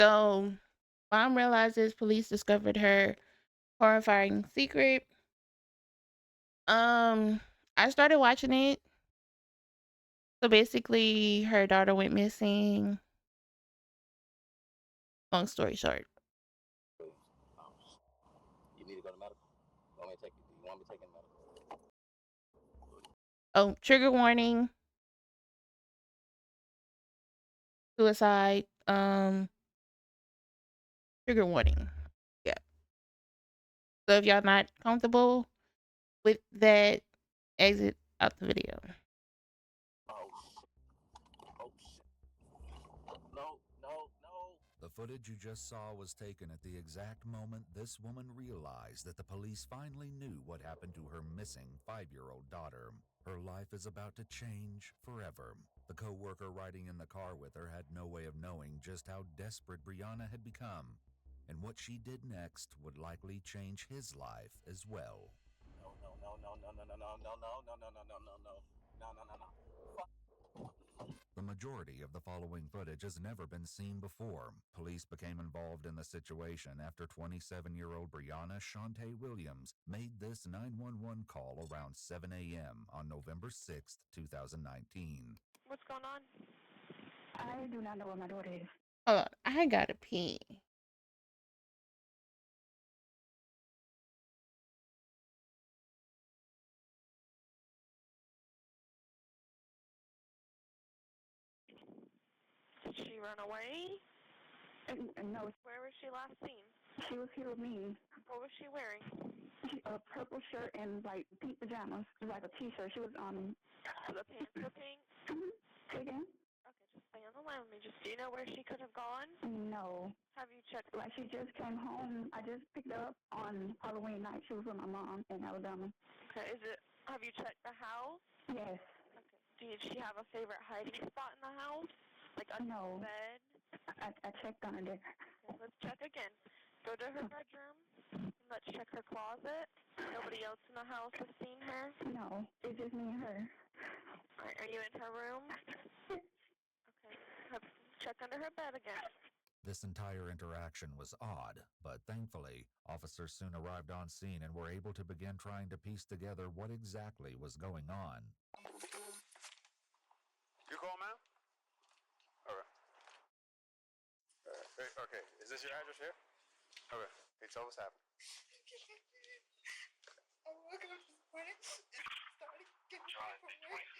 So, mom realizes police discovered her horrifying secret. I started watching it. So basically, her daughter went missing. Long story short. You need to go to medical. You want me to take you? Do you want me to take you to medical? Oh, trigger warning. Suicide. Trigger warning. Yeah. So if y'all not comfortable with that, exit out the video. Oh, oh shit. No, no, no. The footage you just saw was taken at the exact moment this woman realized that the police finally knew what happened to her missing 5-year-old daughter. Her life is about to change forever. The co-worker riding in the car with her had no way of knowing just how desperate Brianna had become, and what she did next would likely change his life as well. No, no, no, no, no, no, no, no, no, no, no, no, no, no, no, no, no, no, no, no. The majority of the following footage has never been seen before. Police became involved in the situation after 27-year-old Brianna Shantae Williams made this 911 call around 7 a.m. on November 6th, 2019. What's going on? I do not know where my daughter is. Hold on, I gotta pee. Did she run away? No, Where was she last seen? she was here with me. What was she wearing? A purple shirt and like pink pajamas, like a t-shirt. She was The pants were pink? Say again? Okay, just stay on the line with me. Just, do you know where she could have gone? No. Have you checked? Like she just came home. I just picked her up on Halloween night. She was with my mom in Alabama. Okay, have you checked the house? Yes. Okay. Did she have a favorite hiding spot in the house? Like under No. the bed? I checked under there. Okay, let's check again. Go to her bedroom. And let's check her closet. Nobody else in the house has seen her? No, it's just me and her. Alright, are you in her room? Okay. Check under her bed again. This entire interaction was odd, but thankfully, officers soon arrived on scene and were able to begin trying to piece together what exactly was going on. You call, ma'am? Okay. Okay, is this your address here? Okay. Hey, tell what's happened. I woke up this morning and started getting John, from big work. 27.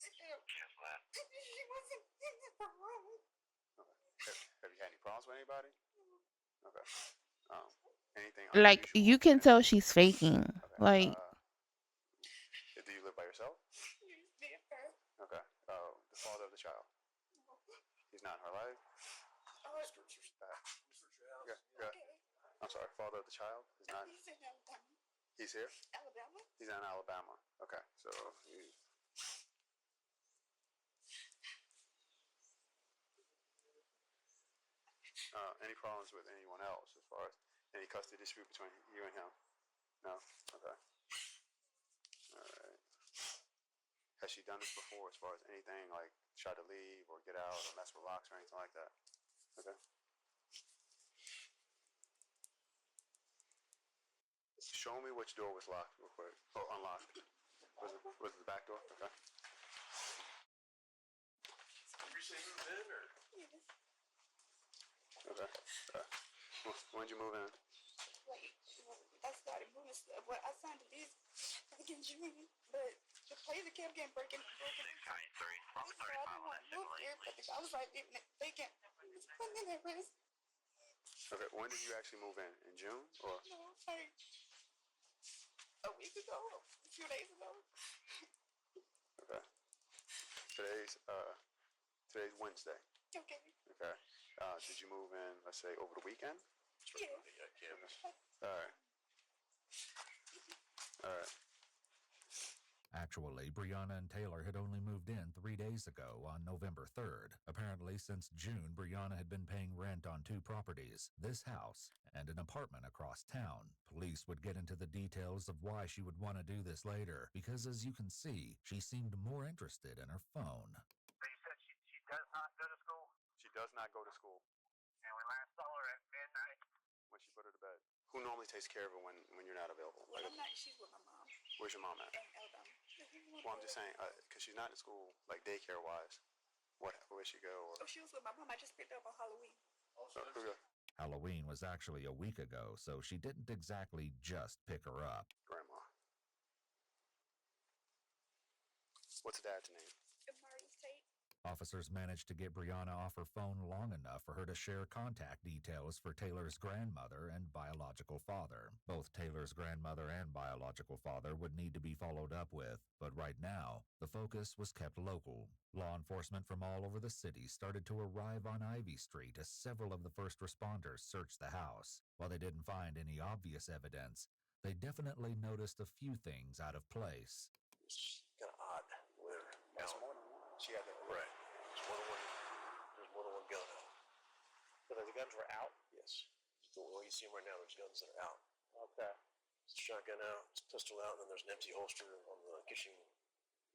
You can cancel that. She wasn't in the room. Okay. Have you had any problems with anybody? Okay. Anything Like, unusual? you can tell she's faking. Okay. Like, Do you live by yourself? Okay. The father of the child. He's not in her life. Okay. I'm sorry. Father of the child is not. He's in Alabama. He's here. Alabama? He's in Alabama. Okay. So. Any problems with anyone else as far as any custody dispute between you and him? No? Okay. Alright. Has she done this before as far as anything like try to leave or get out or mess with locks or anything like that? Okay. Show me which door was locked real quick. Oh, unlocked. Was it the back door? Okay. Yes. Okay. When did you move in? Like, I started moving stuff. Well, I signed a lease back in June, but the place kept getting broken. So I didn't want to move here, but I was like, leaving it vacant. It's putting it at risk. Okay. When did you actually move in? In June or? No, like a week ago, a few days ago. Okay. Today's Wednesday. Okay. Okay. Did you move in, let's say, over the weekend? Yeah. Alright. Alright. Actually, Brianna and Taylor had only moved in 3 days ago on November 3rd. Apparently, since June, Brianna had been paying rent on 2 properties, this house and an apartment across town. Police would get into the details of why she would want to do this later, because as you can see, she seemed more interested in her phone. So you said she does not go to school? She does not go to school. And we Who normally takes care of her when you're not available? Well, I'm not. She's with my mom Where's your mom at? in Alabama. Well, I'm just saying, because she's not in school, like daycare-wise. Where'd she go? Or Oh, she was with my mom. I just picked her up on Halloween. okay. Halloween was actually a week ago, so she didn't exactly just pick her up. Grandma. What's dad's name? Mari's Tate. Officers managed to get Brianna off her phone long enough for her to share contact details for Taylor's grandmother and biological father. Both Taylor's grandmother and biological father would need to be followed up with, but right now, the focus was kept local. Law enforcement from all over the city started to arrive on Ivy Street as several of the first responders searched the house. While they didn't find any obvious evidence, they definitely noticed a few things out of place. It's kind of odd with her. That's more than one. She had that. Right. There's more than one gun out. But the guns were out? Yes. Well, you see them right now. There's guns that are out. Okay. It's a shotgun out, it's a pistol out, and then there's an empty holster on the kitchen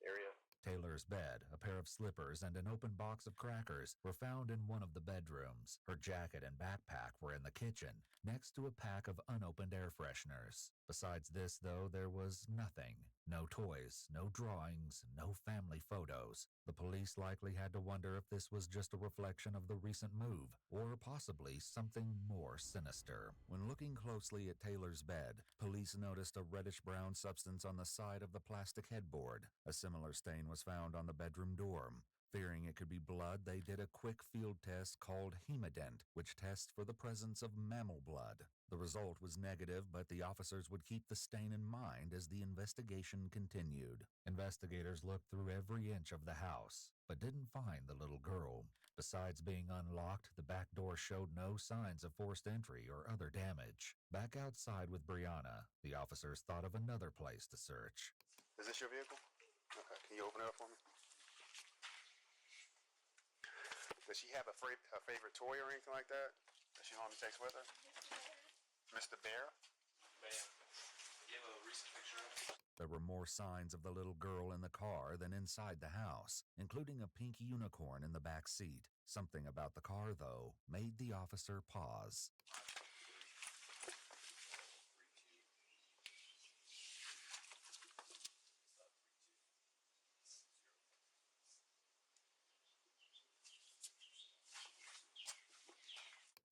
area. Taylor's bed, a pair of slippers, and an open box of crackers were found in one of the bedrooms. Her jacket and backpack were in the kitchen, next to a pack of unopened air fresheners. Besides this, though, there was nothing. No toys, no drawings, no family photos. The police likely had to wonder if this was just a reflection of the recent move, or possibly something more sinister. When looking closely at Taylor's bed, police noticed a reddish-brown substance on the side of the plastic headboard. A similar stain was found on the bedroom door. Fearing it could be blood, they did a quick field test called hemodent, which tests for the presence of mammal blood. The result was negative, but the officers would keep the stain in mind as the investigation continued. Investigators looked through every inch of the house, but didn't find the little girl. Besides being unlocked, the back door showed no signs of forced entry or other damage. Back outside with Brianna, the officers thought of another place to search. Is this your vehicle? Okay. Can you open it up for me? Does she have a favorite toy or anything like that she normally takes with her? Mr. Bear? Bam. You have a recent picture of it? There were more signs of the little girl in the car than inside the house, including a pink unicorn in the back seat. Something about the car, though, made the officer pause.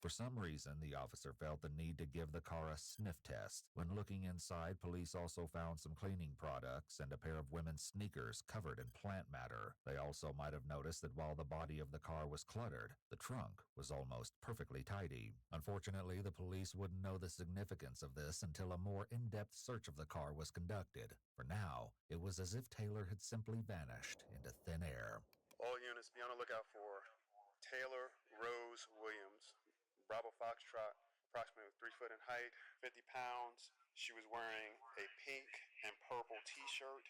For some reason, the officer felt the need to give the car a sniff test. When looking inside, police also found some cleaning products and a pair of women's sneakers covered in plant matter. They also might have noticed that while the body of the car was cluttered, the trunk was almost perfectly tidy. Unfortunately, the police wouldn't know the significance of this until a more in-depth search of the car was conducted. For now, it was as if Taylor had simply vanished into thin air. All units, be on the lookout for Taylor Rose Williams. Bravo Foxtrot, approximately 3 foot in height, 50 pounds. She was wearing a pink and purple t-shirt.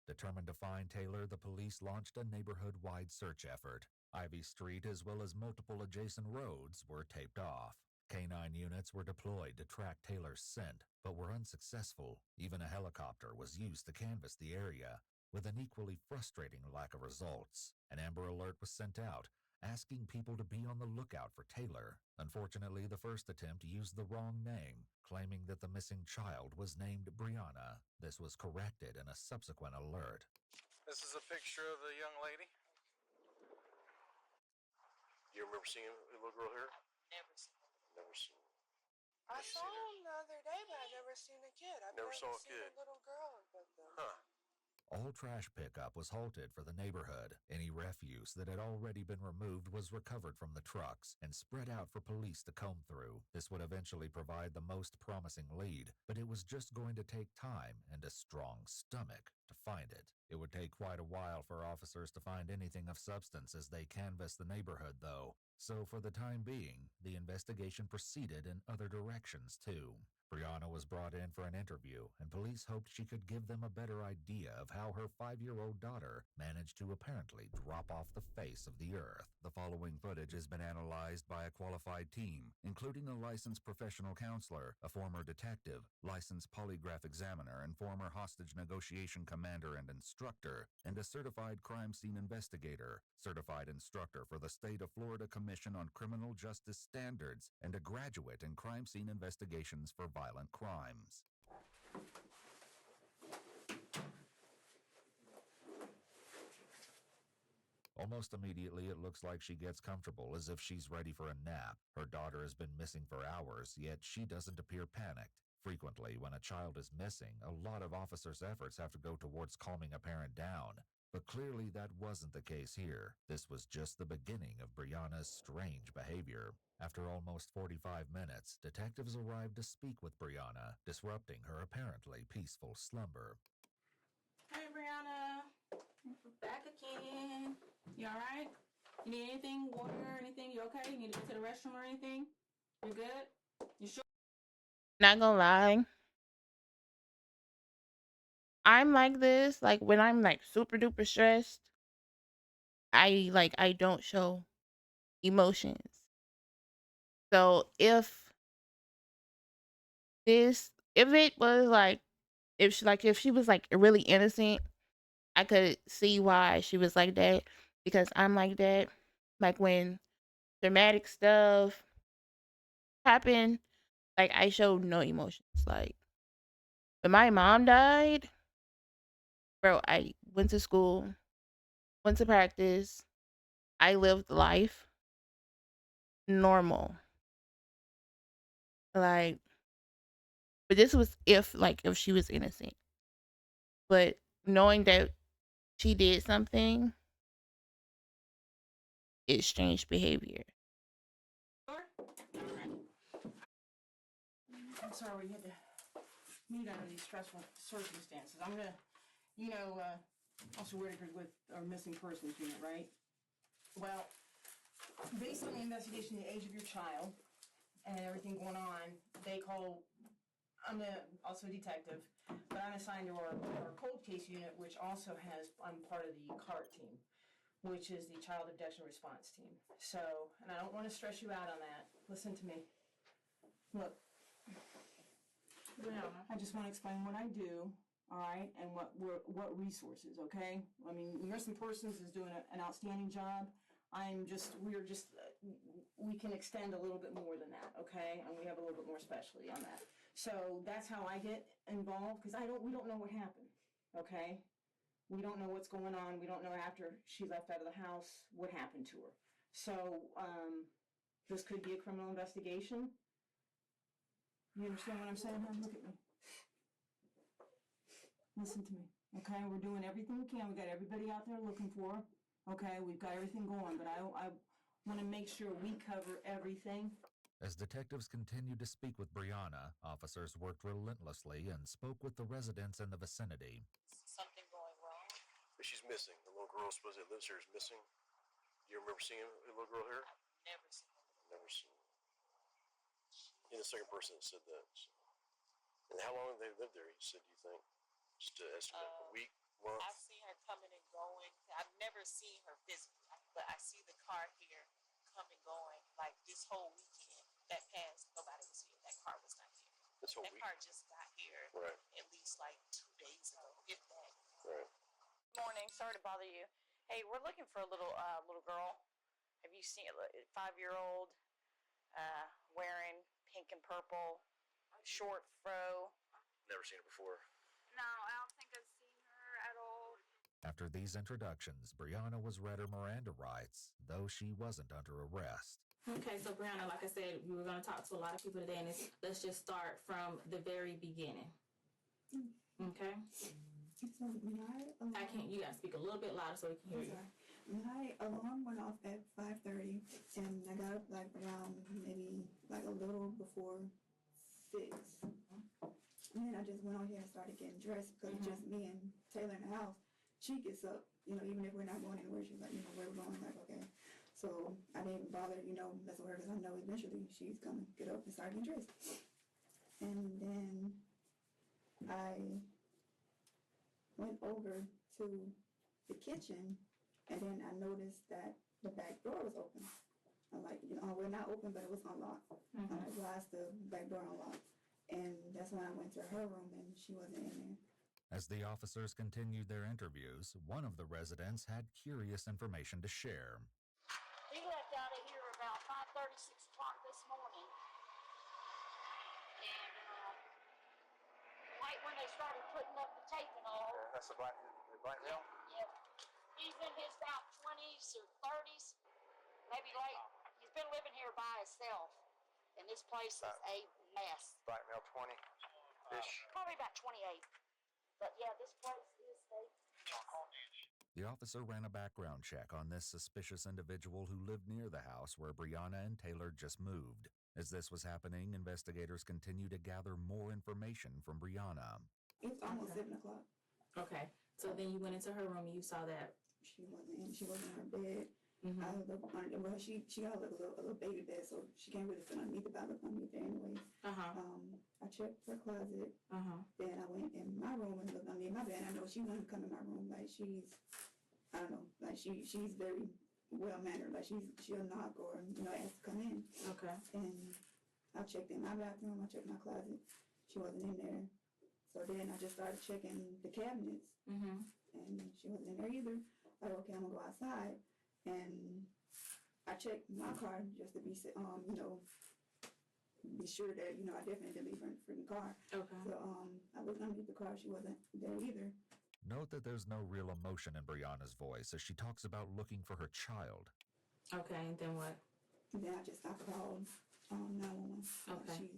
Determined to find Taylor, the police launched a neighborhood-wide search effort. Ivy Street, as well as multiple adjacent roads, were taped off. Canine units were deployed to track Taylor's scent, but were unsuccessful. Even a helicopter was used to canvass the area, with an equally frustrating lack of results. An Amber Alert was sent out, asking people to be on the lookout for Taylor. Unfortunately, the first attempt used the wrong name, claiming that the missing child was named Brianna. This was corrected in a subsequent alert. This is a picture of the young lady. You remember seeing a little girl here? Never seen. Never seen. I saw him the other day, but I never seen a kid. I've Never saw a seen kid. a little girl with them. Huh. All trash pickup was halted for the neighborhood. Any refuse that had already been removed was recovered from the trucks and spread out for police to comb through. This would eventually provide the most promising lead, but it was just going to take time and a strong stomach to find it. It would take quite a while for officers to find anything of substance as they canvassed the neighborhood, though. So for the time being, the investigation proceeded in other directions, too. Brianna was brought in for an interview, and police hoped she could give them a better idea of how her 5-year-old daughter managed to apparently drop off the face of the earth. The following footage has been analyzed by a qualified team, including a licensed professional counselor, a former detective, licensed polygraph examiner, and former hostage negotiation commander and instructor, and a certified crime scene investigator, certified instructor for the State of Florida Commission on Criminal Justice Standards, and a graduate in crime scene investigations for violent crimes. Almost immediately, it looks like she gets comfortable, as if she's ready for a nap. Her daughter has been missing for hours, yet she doesn't appear panicked. Frequently, when a child is missing, a lot of officers' efforts have to go towards calming a parent down. But clearly that wasn't the case here. This was just the beginning of Brianna's strange behavior. After almost 45 minutes, detectives arrived to speak with Brianna, disrupting her apparently peaceful slumber. Hey, Brianna. Back again. You all right? You need anything? Water, anything? You okay? You need to go to the restroom or anything? You good? You sure? Not gonna lie. I'm like this, like when I'm like super duper stressed, I don't show emotions. So if it was like if she was like really innocent, I could see why she was like that, because I'm like that. Like when dramatic stuff happened, like I showed no emotions. Like when my mom died, bro, I went to school, went to practice, I lived life normal. Like, but this was if she was innocent. But knowing that she did something, it's strange behavior. Sure? All right. I'm sorry we had to meet under these stressful circumstances. I'm gonna, also registered with our missing persons unit, right? Well, based on the investigation, the age of your child, and everything going on, I'm also a detective, but I'm assigned to our cold case unit, which also I'm part of the CART team, which is the Child Abduction Response Team. So, and I don't want to stress you out on that. Listen to me. Look, I just want to explain what I do, all right, and what resources, okay? I mean, Missing Persons is doing an outstanding job. We can extend a little bit more than that, okay? And we have a little bit more specialty on that. So that's how I get involved, because we don't know what happened, okay? We don't know what's going on. We don't know after she left out of the house what happened to her. So this could be a criminal investigation. You understand what I'm saying, hon? Look at me. Listen to me, okay? We're doing everything we can. We got everybody out there looking for her, okay? We've got everything going, but I want to make sure we cover everything. As detectives continued to speak with Brianna, officers worked relentlessly and spoke with the residents in the vicinity. Something going wrong? She's missing. The little girl supposedly that lives here is missing. You remember seeing a little girl here? Never seen her. Never seen her. You're the second person that said that. So. And how long have they lived there, you said, do you think? Just to estimate, a week, month? I've seen her coming and going. I've never seen her physically, but I see the car here come and going. Like this whole weekend that passed, nobody was here. That car was not here. This whole that week? car just got here right. At least like 2 days ago, if that. Right. Morning. Sorry to bother you. Hey, we're looking for a little girl. Have you seen a 5-year-old wearing pink and purple, short fro? Never seen her before. No, I don't think I've seen her at all. After these introductions, Brianna was read her Miranda rights, though she wasn't under arrest. Okay, so Brianna, like I said, we were going to talk to a lot of people today, and let's just start from the very beginning. Okay? So I can't, you got to speak a little bit louder so we can hear you. my alarm went off at 5:30, and I got up like around maybe like a little before 6. And then I just went on here and started getting dressed because it's just me and Taylor in the house. She gets up, even if we're not going anywhere, she's like, where we're going, like, okay. So I didn't even bother, mess with her because I know eventually she's gonna get up and start getting dressed. And then I went over to the kitchen, and then I noticed that the back door was open. I'm like, we're not open, but it was unlocked. I'm like, why is the back door unlocked? And that's when I went to her room, and she wasn't in there. As the officers continued their interviews, one of the residents had curious information to share. He left out of here about 5:30, 6 o'clock this morning. And right when they started putting up the tape and all. That's the black male? Yep. He's in his about 20s or 30s, maybe late. He's been living here by himself, and this place is a mess. Black male 20-ish. Probably about 28. But yeah, this place is a. The officer ran a background check on this suspicious individual who lived near the house where Brianna and Taylor just moved. As this was happening, investigators continued to gather more information from Brianna. It was almost 7 o'clock. Okay. So then you went into her room and you saw that. She wasn't in her bed. I looked under, well, she got like a little baby bed, so she can't really fit underneath it, but I looked underneath there anyway. I checked her closet. Then I went in my room and looked underneath my bed. I know she wouldn't come in my room. Like I don't know, like she's very well mannered. Like she'll knock or ask to come in. Okay. And I checked in my bathroom. I checked my closet. She wasn't in there. So then I just started checking the cabinets. And she wasn't in there either. Like, okay, I'm gonna go outside. And I checked my car just to be sure that, I definitely didn't leave her in the freaking car. Okay. So, I looked underneath the car. She wasn't there either. Note that there's no real emotion in Brianna's voice as she talks about looking for her child. Okay, and then what? And then I called 911. Okay.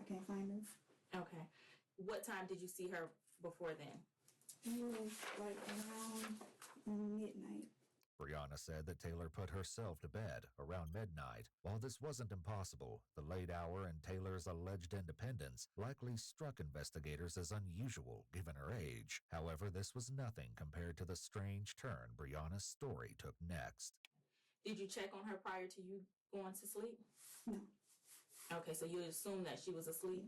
I can't find her. Okay. What time did you see her before then? It was like around midnight. Brianna said that Taylor put herself to bed around midnight. While this wasn't impossible, the late hour and Taylor's alleged independence likely struck investigators as unusual given her age. However, this was nothing compared to the strange turn Brianna's story took next. Did you check on her prior to you going to sleep? No. Okay, so you assume that she was asleep?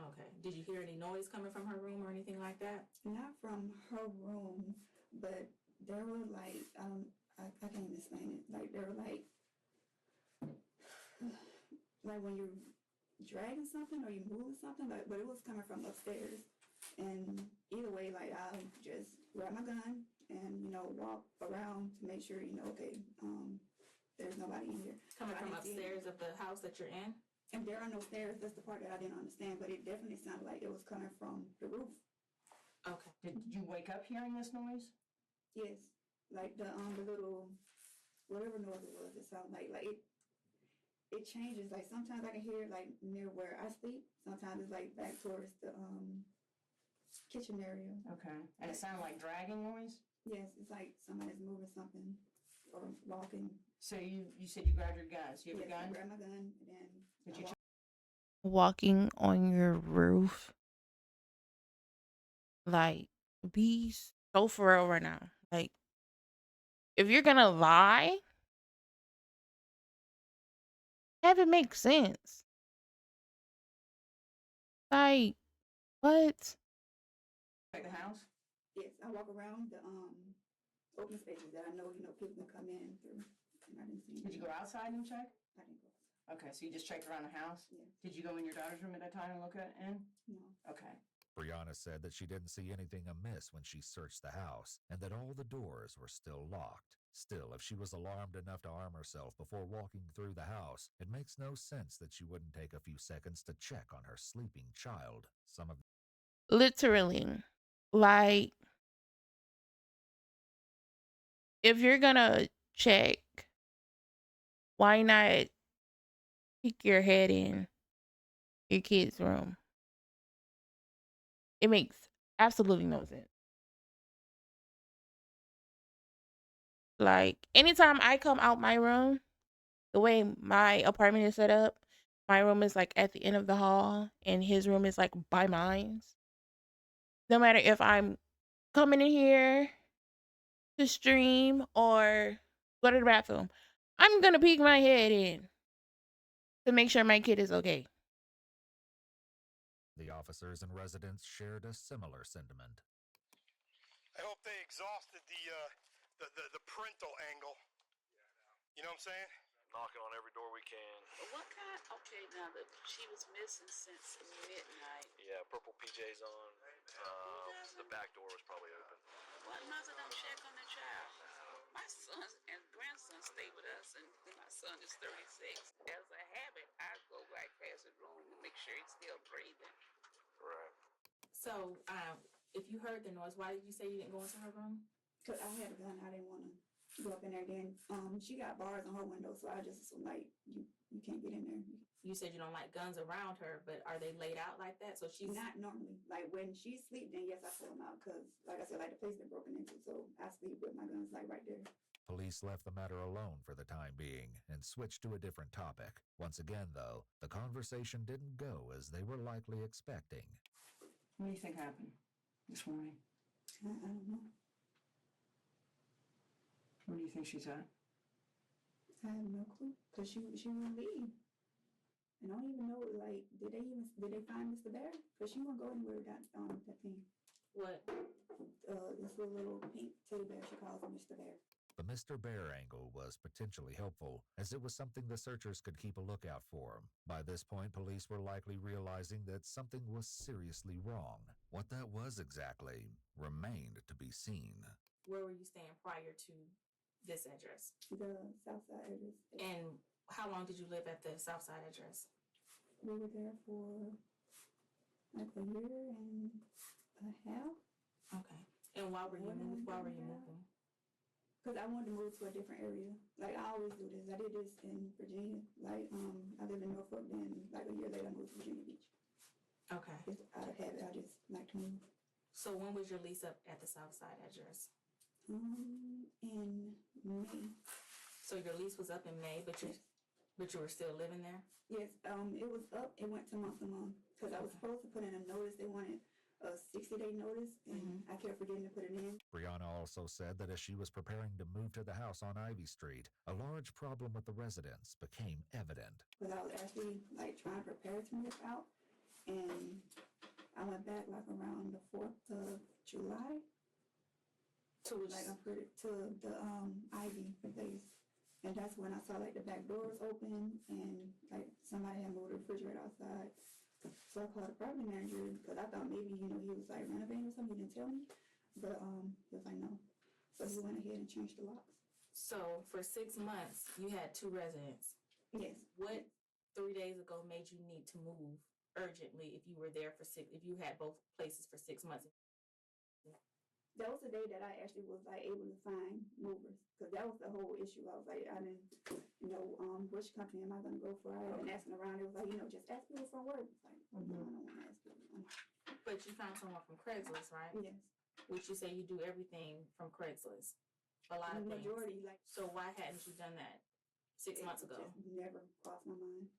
Okay. Did you hear any noise coming from her room or anything like that? Not from her room, but there were like, I can't even explain it. Like there were like when you're dragging something or you're moving something, but it was coming from upstairs. And either way, like I'll just grab my gun and walk around to make sure okay, there's nobody in here. Coming from upstairs of the house that you're in? And there are no stairs. That's the part that I didn't understand, but it definitely sounded like it was coming from the roof. Okay. Did you wake up hearing this noise? Yes, like the little whatever noise it was. It sounded like it changes. Like sometimes I can hear it like near where I sleep. Sometimes it's like back towards the kitchen area. Okay. And it sounded like dragging noise? Yes, it's like somebody's moving something or walking. So you said you grabbed your gun. So you have a gun? I grabbed my gun and then Did you Walking on your roof. Like, be so for real right now. Like, if you're gonna lie, have it make sense. Like, what? check the house? yes, I walk around the open spaces that I know people can come in through. And I didn't see Did you go outside and check? I didn't go. Okay, so you just checked around the house? Yeah. Did you go in your daughter's room at that time and look in? No. Okay. Brianna said that she didn't see anything amiss when she searched the house and that all the doors were still locked. Still, if she was alarmed enough to arm herself before walking through the house, it makes no sense that she wouldn't take a few seconds to check on her sleeping child. Literally, like, if you're gonna check, why not peek your head in your kid's room? It makes absolutely no sense. Like, anytime I come out my room, the way my apartment is set up, my room is like at the end of the hall and his room is like by mine. No matter if I'm coming in here to stream or go to the bathroom, I'm gonna peek my head in to make sure my kid is okay. The officers and residents shared a similar sentiment. I hope they exhausted the parental angle. You know what I'm saying? Knocking on every door we can. What kind? Okay, now that she was missing since midnight. Yeah, purple PJs on. The back door was probably open. What mother don't check on the child? My son and grandson stay with us, and my son is 36. As a habit, I go right past the room to make sure he's still breathing. Right. So, if you heard the noise, why did you say you didn't go into her room? Cause I had a gun, I didn't want to go up in there. Then, she got bars on her window, so I just assumed like you can't get in there. You said you don't like guns around her, but are they laid out like that? So she's Not normally. Like when she sleep, then yes, I pull them out. Cause like I said, like the place been broken into, so I sleep with my guns like right there. Police left the matter alone for the time being and switched to a different topic. Once again, though, the conversation didn't go as they were likely expecting. What do you think happened this morning? I don't know. Where do you think she's at? I have no clue. Cause she won't leave. And I don't even know, like, did they find Mr. Bear? Cause she won't go anywhere without that thing. what? This little pink teddy bear she calls him Mr. Bear. The Mr. Bear angle was potentially helpful, as it was something the searchers could keep a lookout for. By this point, police were likely realizing that something was seriously wrong. What that was exactly remained to be seen. Where were you staying prior to this address? The south side address. And how long did you live at the south side address? We were there for like a year and a half. Okay. And why were you moving? Cause I wanted to move to a different area. Like I always do this. I did this in Virginia. Like I lived in Norfolk. Then like a year later, I moved to Virginia Beach. Okay. Just out of habit, I just like to move. So when was your lease up at the south side address? In May. So your lease was up in May, but you were still living there? Yes. It was up. It went to month to month. Cause I was supposed to put in a notice. They wanted a 60-day notice, and I kept forgetting to put it in. Brianna also said that as she was preparing to move to the house on Ivy Street, a large problem with the residents became evident. Because I was actually like trying to prepare to move out, and I went back like around the 4th of July. To like I put it to the Ivy place, and that's when I saw like the back door was open, and like somebody had moved the refrigerator outside. So I called the property manager because I thought maybe he was like renovating or something. He didn't tell me, but he was like no. So he went ahead and changed the locks. So for 6 months, you had 2 residents. Yes. What 3 days ago made you need to move urgently if you were there for if you had both places for 6 months? That was the day that I actually was like able to find movers, because that was the whole issue. I was like, I didn't know which company am I going to go for. I had been asking around. It was like, just ask people from work. It's like, no, I don't want to ask people. But you found someone from Craigslist, right? Yes. Which you say you do everything from Craigslist. A lot of The things. majority, like. So why hadn't you done that 6 months ago? Just never crossed my mind.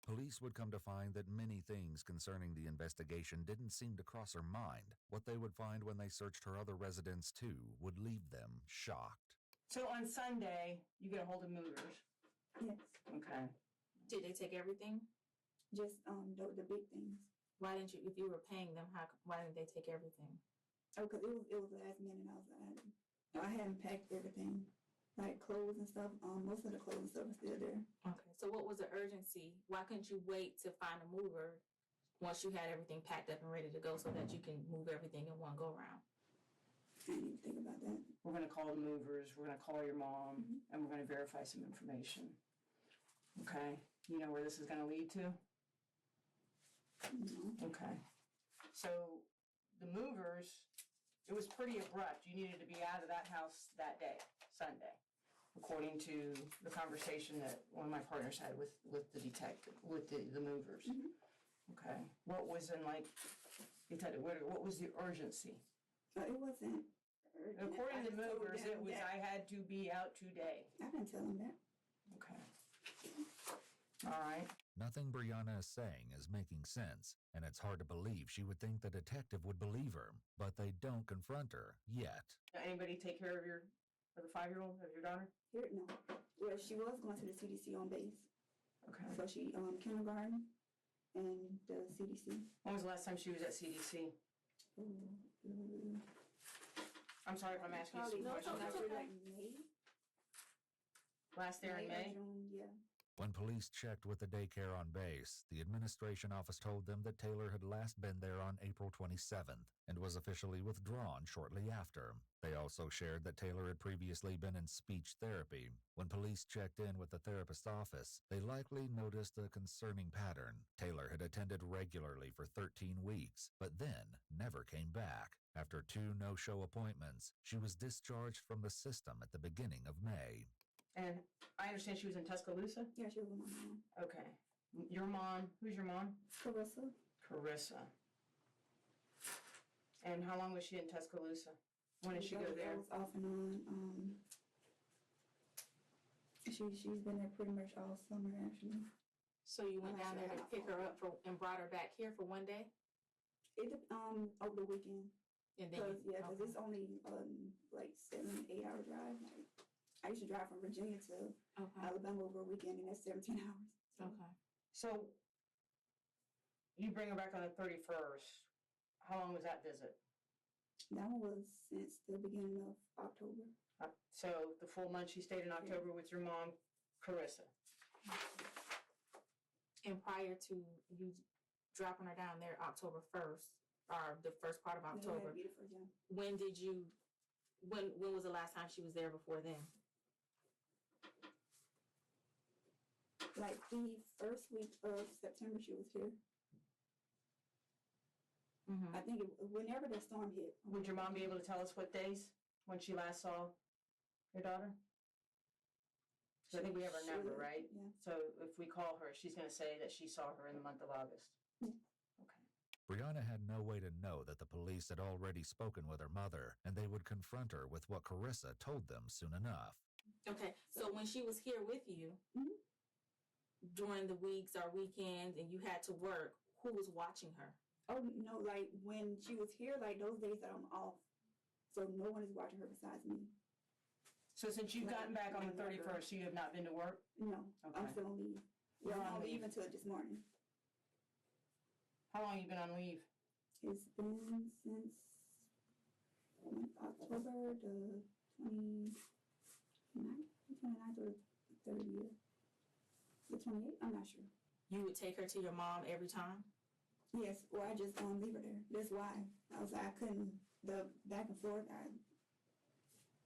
Police would come to find that many things concerning the investigation didn't seem to cross her mind. What they would find when they searched her other residence too would leave them shocked. So on Sunday, you get a hold of movers. Yes. Okay. Did they take everything? Just the big things. Why didn't you, if you were paying them, why didn't they take everything? Oh, because it was last minute. I hadn't packed everything, like clothes and stuff. Most of the clothes and stuff is still there. Okay. So what was the urgency? Why couldn't you wait to find a mover once you had everything packed up and ready to go so that you can move everything in one go round? I didn't even think about that. We're going to call the movers. We're going to call your mom, and we're going to verify some information. Okay. You know where this is going to lead to? No. Okay. So the movers, it was pretty abrupt. You needed to be out of that house that day, Sunday, according to the conversation that one of my partners had with the detective, with the movers. Okay. What was what was the urgency? It wasn't urgent. According to the I just told movers, them it was that. I had to be out today. I didn't tell him that. Okay. All right. Nothing Brianna is saying is making sense, and it's hard to believe she would think the detective would believe her, but they don't confront her yet. Anybody take care of the 5-year-old, of your daughter? Here, no. Well, she was going to the CDC on base. Okay. So she kindergarten, and the CDC. When was the last time she was at CDC? I'm sorry if I'm asking you some questions. Like May. Last there in May? June, yeah. When police checked with the daycare on base, the administration office told them that Taylor had last been there on April 27th and was officially withdrawn shortly after. They also shared that Taylor had previously been in speech therapy. When police checked in with the therapist's office, they likely noticed a concerning pattern. Taylor had attended regularly for 13 weeks, but then never came back. After 2 no-show appointments, she was discharged from the system at the beginning of May. And I understand she was in Tuscaloosa? Yeah, she was with my mom. Okay. Your mom, who's your mom? Carissa. Carissa. And how long was she in Tuscaloosa? When did she go there? Off and on. She's been there pretty much all summer, actually. So you went down there to pick her up and brought her back here for one day? Over the weekend. And then Because it's only like 7-8 hour drive. Like, I used to drive from Virginia to Alabama over a weekend, and that's 17 hours. Okay. So you bring her back on the 31st. How long was that visit? That one was since the beginning of October. So the full month she stayed in October with your mom, Carissa. And prior to you dropping her down there October 1st, or the first part of October, when was the last time she was there before then? Like the first week of September, she was here. Mm-hmm. I think whenever the storm hit. Would your mom be able to tell us what days when she last saw your daughter? So I think we have her number, right? Yeah. So if we call her, she's going to say that she saw her in the month of August. Yeah. Okay. Brianna had no way to know that the police had already spoken with her mother, and they would confront her with what Carissa told them soon enough. Okay, so when she was here with you, during the weeks or weekends and you had to work, who was watching her? Oh, no, like when she was here, like those days that I'm off, so no one is watching her besides me. So since you've gotten back on the 31st, you have not been to work? No, Okay. I'm still on leave. You're on I'm leave. leave until this morning. How long have you been on leave? It's been since October the 29th or 30th. The 28th? I'm not sure. You would take her to your mom every time? Yes, or I just leave her there. That's why. I was like, I couldn't, the back and forth,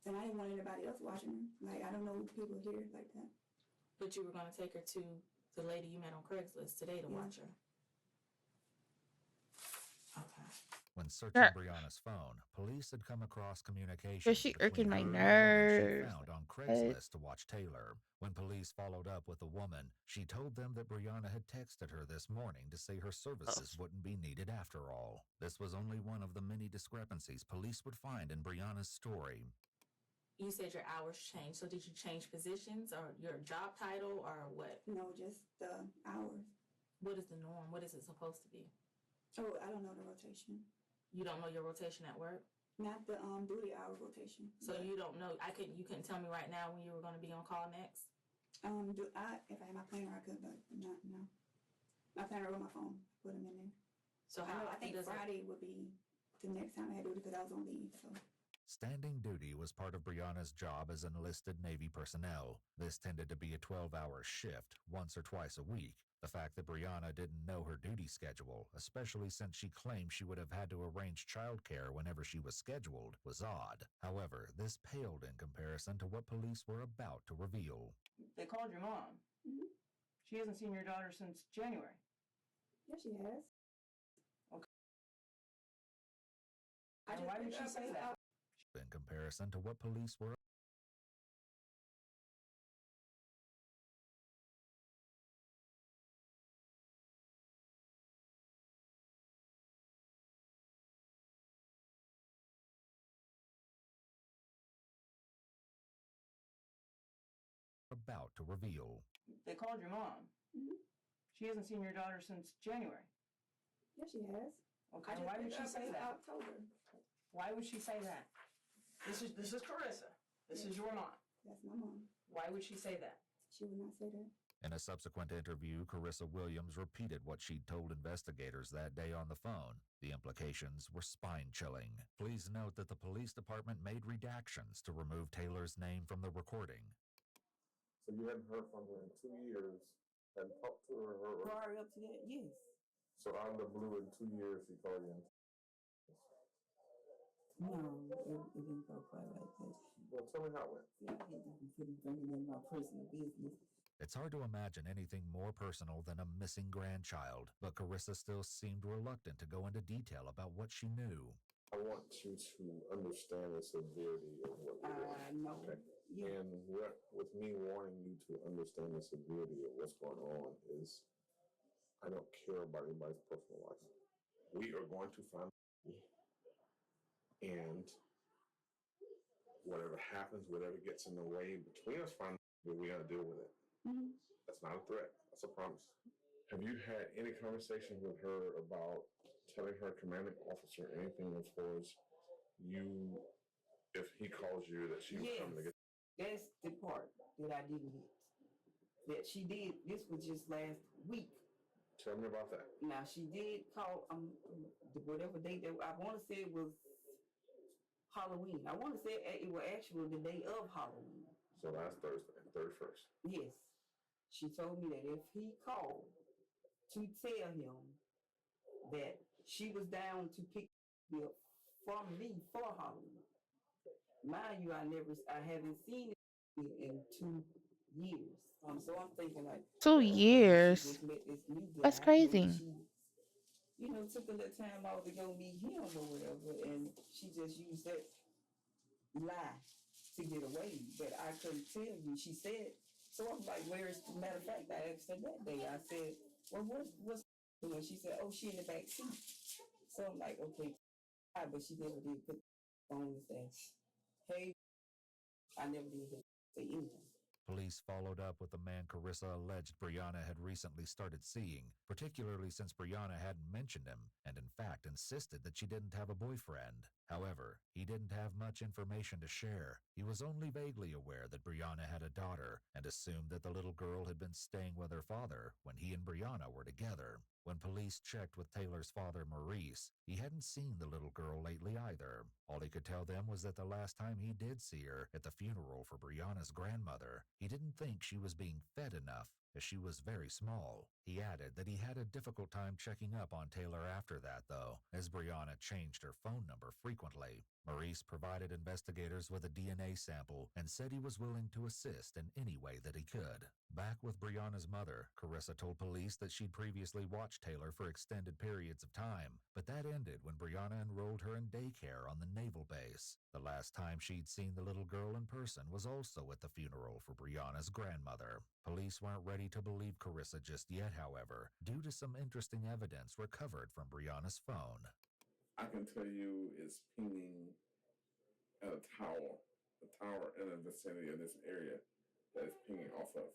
and I didn't want anybody else watching her. Like, I don't know people here like that. But you were going to take her to the lady you met on Craigslist today to watch her? Okay. When searching Brianna's phone, police had come across communications She between irking my her and a woman nerves. she found on Craigslist to watch Taylor. When police followed up with the woman, she told them that Brianna had texted her this morning to say her services wouldn't be needed after all. This was only one of the many discrepancies police would find in Brianna's story. You said your hours changed, so did you change positions or your job title or what? No, just the hours. What is the norm? What is it supposed to be? Oh, I don't know the rotation. You don't know your rotation at work? Not the duty hour rotation. So you don't know, you couldn't tell me right now when you were going to be on call next? If I had my planner, I could, but not now. My planner on my phone, put them in there. So how I think Friday would be the next time I had duty because I was on leave, so. Standing duty was part of Brianna's job as enlisted Navy personnel. This tended to be a 12-hour shift, once or twice a week. The fact that Brianna didn't know her duty schedule, especially since she claimed she would have had to arrange childcare whenever she was scheduled, was odd. However, this paled in comparison to what police were about to reveal. They called your mom. Mm-hmm. She hasn't seen your daughter since January. Yeah, she has. Okay. Why did she say that? In comparison to what police were about to reveal. They called your mom. Mm-hmm. She hasn't seen your daughter since January. Yeah, she has. Okay, why would she say that? October. Why would she say that? This is Carissa. This is your mom. That's my mom. Why would she say that? She would not say that. In a subsequent interview, Carissa Williams repeated what she'd told investigators that day on the phone. The implications were spine-chilling. Please note that the police department made redactions to remove Taylor's name from the recording. So you hadn't heard from her in 2 years, hadn't talked to her? Prior up to that, yes. So out of the blue, in 2 years, he called you? No, it didn't go quite like that. Well, tell me how it went. Yeah, he couldn't bring it in my personal business. It's hard to imagine anything more personal than a missing grandchild, but Carissa still seemed reluctant to go into detail about what she knew. I want you to understand the severity of what you're doing. I know. Okay. Yeah. And with me wanting you to understand the severity of what's going on is, I don't care about anybody's personal life. We are going to find, and whatever happens, whatever gets in the way between us, we got to deal with it. Mm-hmm. That's not a threat. That's a promise. Have you had any conversation with her about telling her commanding officer anything as far as you, if he calls you, that she was coming to get? That's the part that I didn't get. That she did. This was just last week. Tell me about that. Now she did call whatever date that I want to say it was Halloween. I want to say it was actually the day of Halloween. So last Thursday, 31st. Yes. She told me that if he called to tell him that she was down to pick me up from me for Halloween. Mind you, I haven't seen it in 2 years. So I'm thinking like 2 years. she just met this new guy. That's crazy. She, took a little time out to go meet him or whatever, and she just used that lie to get away. But I couldn't tell you. She said, so I'm like, where's, matter of fact, I asked her that day. I said, well, what's doing? She said, oh, she in the back seat. So I'm like, okay, but she never did put on and say, hey, I never did say anything. Police followed up with the man Carissa alleged Brianna had recently started seeing, particularly since Brianna hadn't mentioned him, and in fact insisted that she didn't have a boyfriend. However, he didn't have much information to share. He was only vaguely aware that Brianna had a daughter, and assumed that the little girl had been staying with her father when he and Brianna were together. When police checked with Taylor's father, Maurice, he hadn't seen the little girl lately either. All he could tell them was that the last time he did see her, at the funeral for Brianna's grandmother, he didn't think she was being fed enough, as she was very small. He added that he had a difficult time checking up on Taylor after that, though, as Brianna changed her phone number frequently. Maurice provided investigators with a DNA sample and said he was willing to assist in any way that he could. Back with Brianna's mother, Carissa told police that she'd previously watched Taylor for extended periods of time, but that ended when Brianna enrolled her in daycare on the naval base. The last time she'd seen the little girl in person was also at the funeral for Brianna's grandmother. Police weren't ready to believe Carissa just yet, however, due to some interesting evidence recovered from Brianna's phone. I can tell you it's pinging at a tower in the vicinity of this area that it's pinging off of.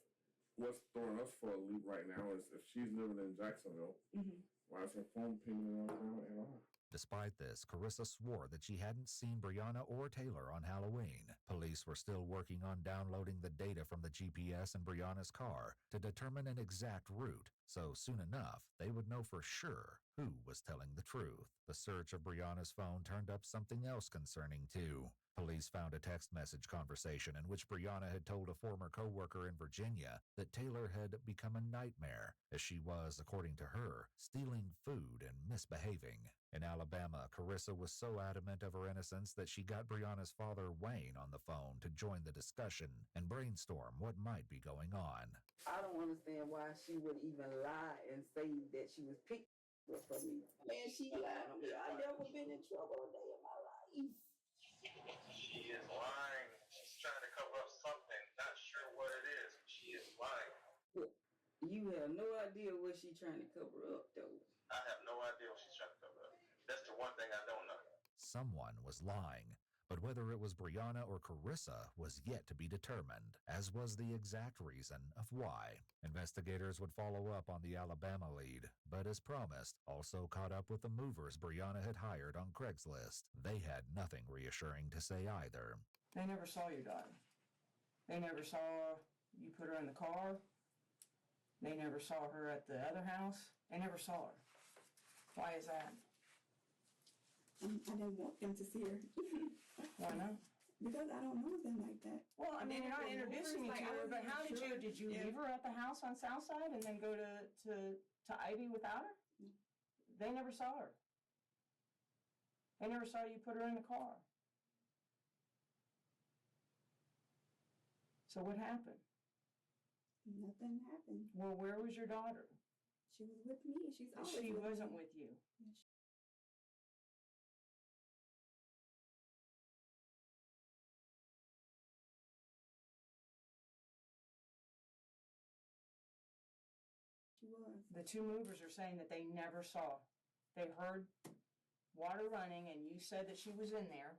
What's throwing us for a loop right now is if she's living in Jacksonville, why is her phone pinging right now at all? Despite this, Carissa swore that she hadn't seen Brianna or Taylor on Halloween. Police were still working on downloading the data from the GPS in Brianna's car to determine an exact route, so soon enough, they would know for sure who was telling the truth. The search of Brianna's phone turned up something else concerning, too. Police found a text message conversation in which Brianna had told a former co-worker in Virginia that Taylor had become a nightmare, as she was, according to her, stealing food and misbehaving. In Alabama, Carissa was so adamant of her innocence that she got Brianna's father, Wayne, on the phone to join the discussion and brainstorm what might be going on. I don't understand why she would even lie and say that she was picked up from me. Man, she lied on me. I never been in trouble a day in my life. She is lying. She's trying to cover up something. Not sure what it is. She is lying. You have no idea what she's trying to cover up, though. I have no idea what she's trying to cover up. That's the one thing I don't know. Someone was lying, but whether it was Brianna or Carissa was yet to be determined, as was the exact reason of why. Investigators would follow up on the Alabama lead, but as promised, also caught up with the movers Brianna had hired on Craigslist. They had nothing reassuring to say either. They never saw your daughter. They never saw you put her in the car. They never saw her at the other house. They never saw her. Why is that? I didn't want them to see her. Why not? Because I don't know them like that. Well, I mean, you're not introducing me to her, but how did you leave her at the house on Southside and then go to Ivy without her? They never saw her. They never saw you put her in the car. So what happened? Nothing happened. Well, where was your daughter? She was with me. She's always She with wasn't me. with you. She was. The two movers are saying that they never saw. They heard water running, and you said that she was in there,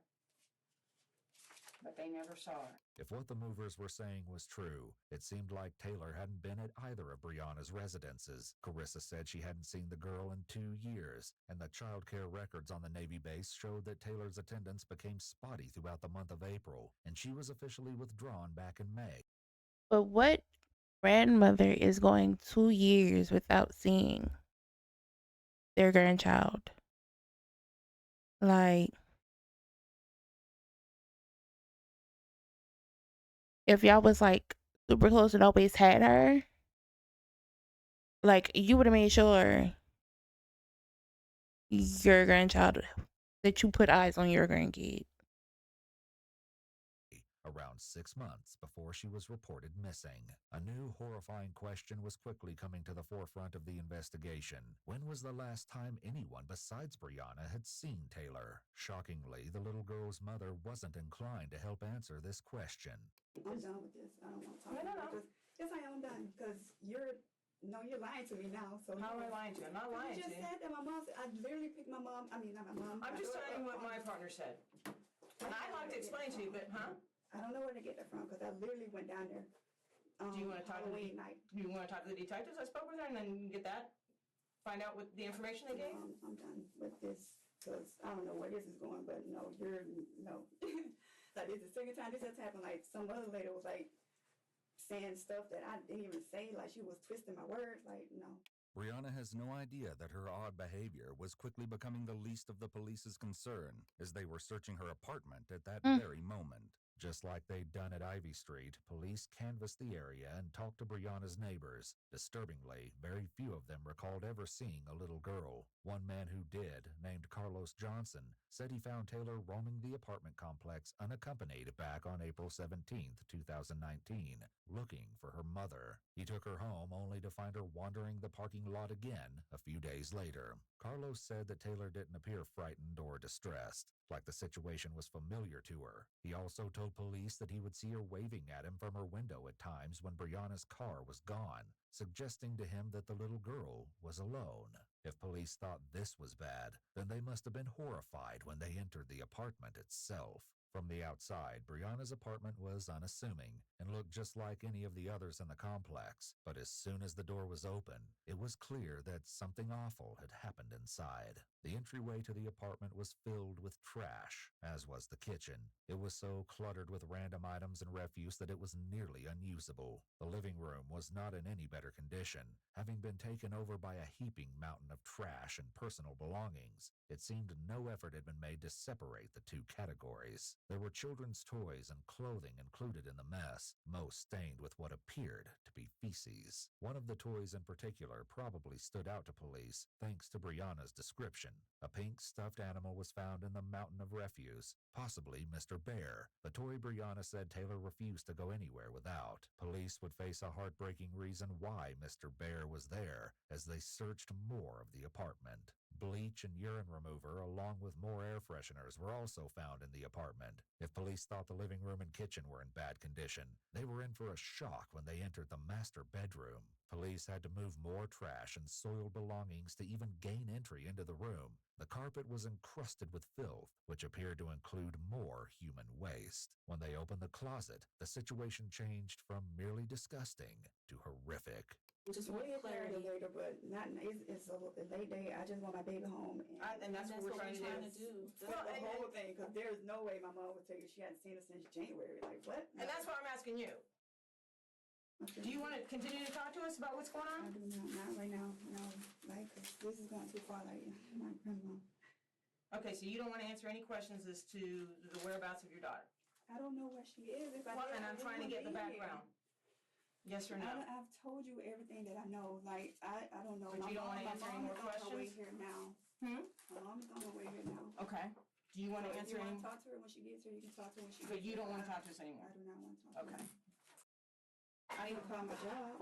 but they never saw her. If what the movers were saying was true, it seemed like Taylor hadn't been at either of Brianna's residences. Carissa said she hadn't seen the girl in 2 years, and the child care records on the Navy base showed that Taylor's attendance became spotty throughout the month of April, and she was officially withdrawn back in May. But what grandmother is going 2 years without seeing their grandchild? Like, if y'all was like super close and always had her, like you would have made sure your grandchild, that you put eyes on your grandkid. Around 6 months before she was reported missing. A new horrifying question was quickly coming to the forefront of the investigation. When was the last time anyone besides Brianna had seen Taylor? Shockingly, the little girl's mother wasn't inclined to help answer this question. I'm done with this. I don't want to talk about it. Yes, I am done. Because you're lying to me now. So How am I lying to you? I'm not lying to you. You just said that my mom, I literally picked my mom, I mean, not my mom. I'm just telling you what my partner said. And I'd like to explain to you, but, I don't know where to get that from because I literally went down there. Do you want to talk Halloween night? Do you want to talk to the detectives I spoke with her and then get that? Find out what the information they gave? I'm done with this because I don't know where this is going, but no, no. Like, this is the second time this has happened. Like, some other lady was like saying stuff that I didn't even say. Like, she was twisting my words. Like, no. Brianna has no idea that her odd behavior was quickly becoming the least of the police's concern as they were searching her apartment at that very moment. Just like they'd done at Ivy Street, police canvassed the area and talked to Brianna's neighbors. Disturbingly, very few of them recalled ever seeing a little girl. One man who did, named Carlos Johnson, said he found Taylor roaming the apartment complex unaccompanied back on April 17, 2019, looking for her mother. He took her home only to find her wandering the parking lot again a few days later. Carlos said that Taylor didn't appear frightened or distressed, like the situation was familiar to her. He also told police that he would see her waving at him from her window at times when Brianna's car was gone, suggesting to him that the little girl was alone. If police thought this was bad, then they must have been horrified when they entered the apartment itself. From the outside, Brianna's apartment was unassuming and looked just like any of the others in the complex. But as soon as the door was open, it was clear that something awful had happened inside. The entryway to the apartment was filled with trash, as was the kitchen. It was so cluttered with random items and refuse that it was nearly unusable. The living room was not in any better condition, having been taken over by a heaping mountain of trash and personal belongings. It seemed no effort had been made to separate the two categories. There were children's toys and clothing included in the mess, most stained with what appeared to be feces. One of the toys in particular probably stood out to police, thanks to Brianna's description. A pink stuffed animal was found in the mountain of refuse, possibly Mr. Bear. The toy Brianna said Taylor refused to go anywhere without. Police would face a heartbreaking reason why Mr. Bear was there as they searched more of the apartment. Bleach and urine remover, along with more air fresheners, were also found in the apartment. If police thought the living room and kitchen were in bad condition, they were in for a shock when they entered the master bedroom. Police had to move more trash and soiled belongings to even gain entry into the room. The carpet was encrusted with filth, which appeared to include more human waste. When they opened the closet, the situation changed from merely disgusting to horrific. Just want clarity later, but not. It's a late day. I just want my baby home, And that's what we're trying to do. Well, the whole thing, because there's no way my mom would take it. She hadn't seen her since January. Like, what? And that's what I'm asking you. Okay. Do you want to continue to talk to us about what's going I on? do not right now. No, like 'cause this is going too far. Like my grandma. Okay, so you don't want to answer any questions as to the whereabouts of your daughter? I don't know where she is. If I Well, did, and I I'm wouldn't trying to get the be background. Here. Yes or no? I've told you everything that I know. Like I don't know. But you don't want to answer any more is on her way questions? here now. Hmm? My mom is on her way here now. Okay. Do you want to So if answer you any? want to talk to her when she gets here, you can talk to her when she But gets you here. don't want to talk to us anymore? I do not want to talk to Okay. her. I need to call my job.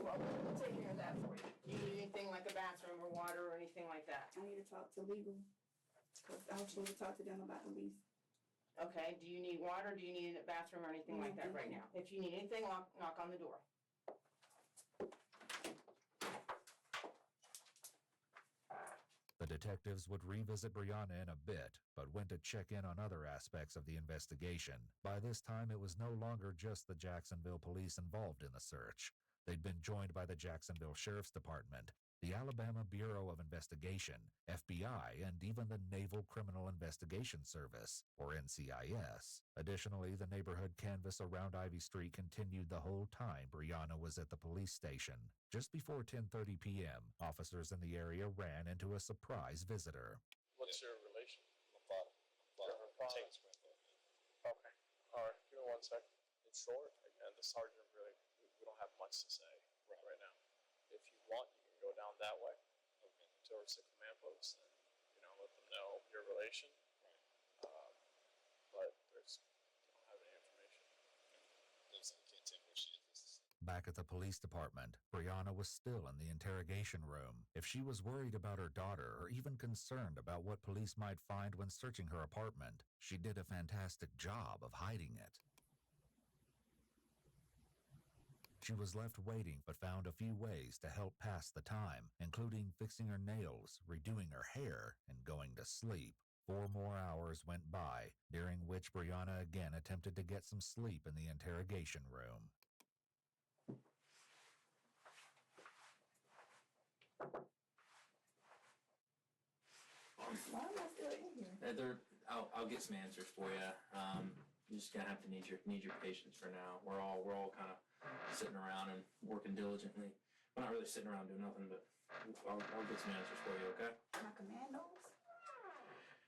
Well, we'll take care of that for you. Do you need anything like a bathroom or water or anything like that? I need to talk to legal. Because I was supposed to talk to them about the lease. Okay, do you need water, do you need a bathroom or anything like that right now? If you need anything, knock on the door. The detectives would revisit Brianna in a bit, but went to check in on other aspects of the investigation. By this time, it was no longer just the Jacksonville police involved in the search. They'd been joined by the Jacksonville Sheriff's Department, the Alabama Bureau of Investigation, FBI, and even the Naval Criminal Investigation Service, or NCIS. Additionally, the neighborhood canvass around Ivy Street continued the whole time Brianna was at the police station. Just before 10:30 p.m., officers in the area ran into a surprise visitor. What's your relation? My father. Her father. Okay. All right. Give me 1 second. In short, again, the sergeant really, we don't have much to say right now. If you want, you can go down that way, towards the command post, and let them know your relation. But there's, don't have any information. Can't tell me where she is. Back at the police department, Brianna was still in the interrogation room. If she was worried about her daughter or even concerned about what police might find when searching her apartment, she did a fantastic job of hiding it. She was left waiting but found a few ways to help pass the time, including fixing her nails, redoing her hair, and going to sleep. 4 more hours went by, during which Brianna again attempted to get some sleep in the interrogation room. Why am I still in here? I'll get some answers for you. You're just gonna have to need your patience for now. We're all kind of sitting around and working diligently. We're not really sitting around doing nothing, but I'll get some answers for you. Okay? My commandos?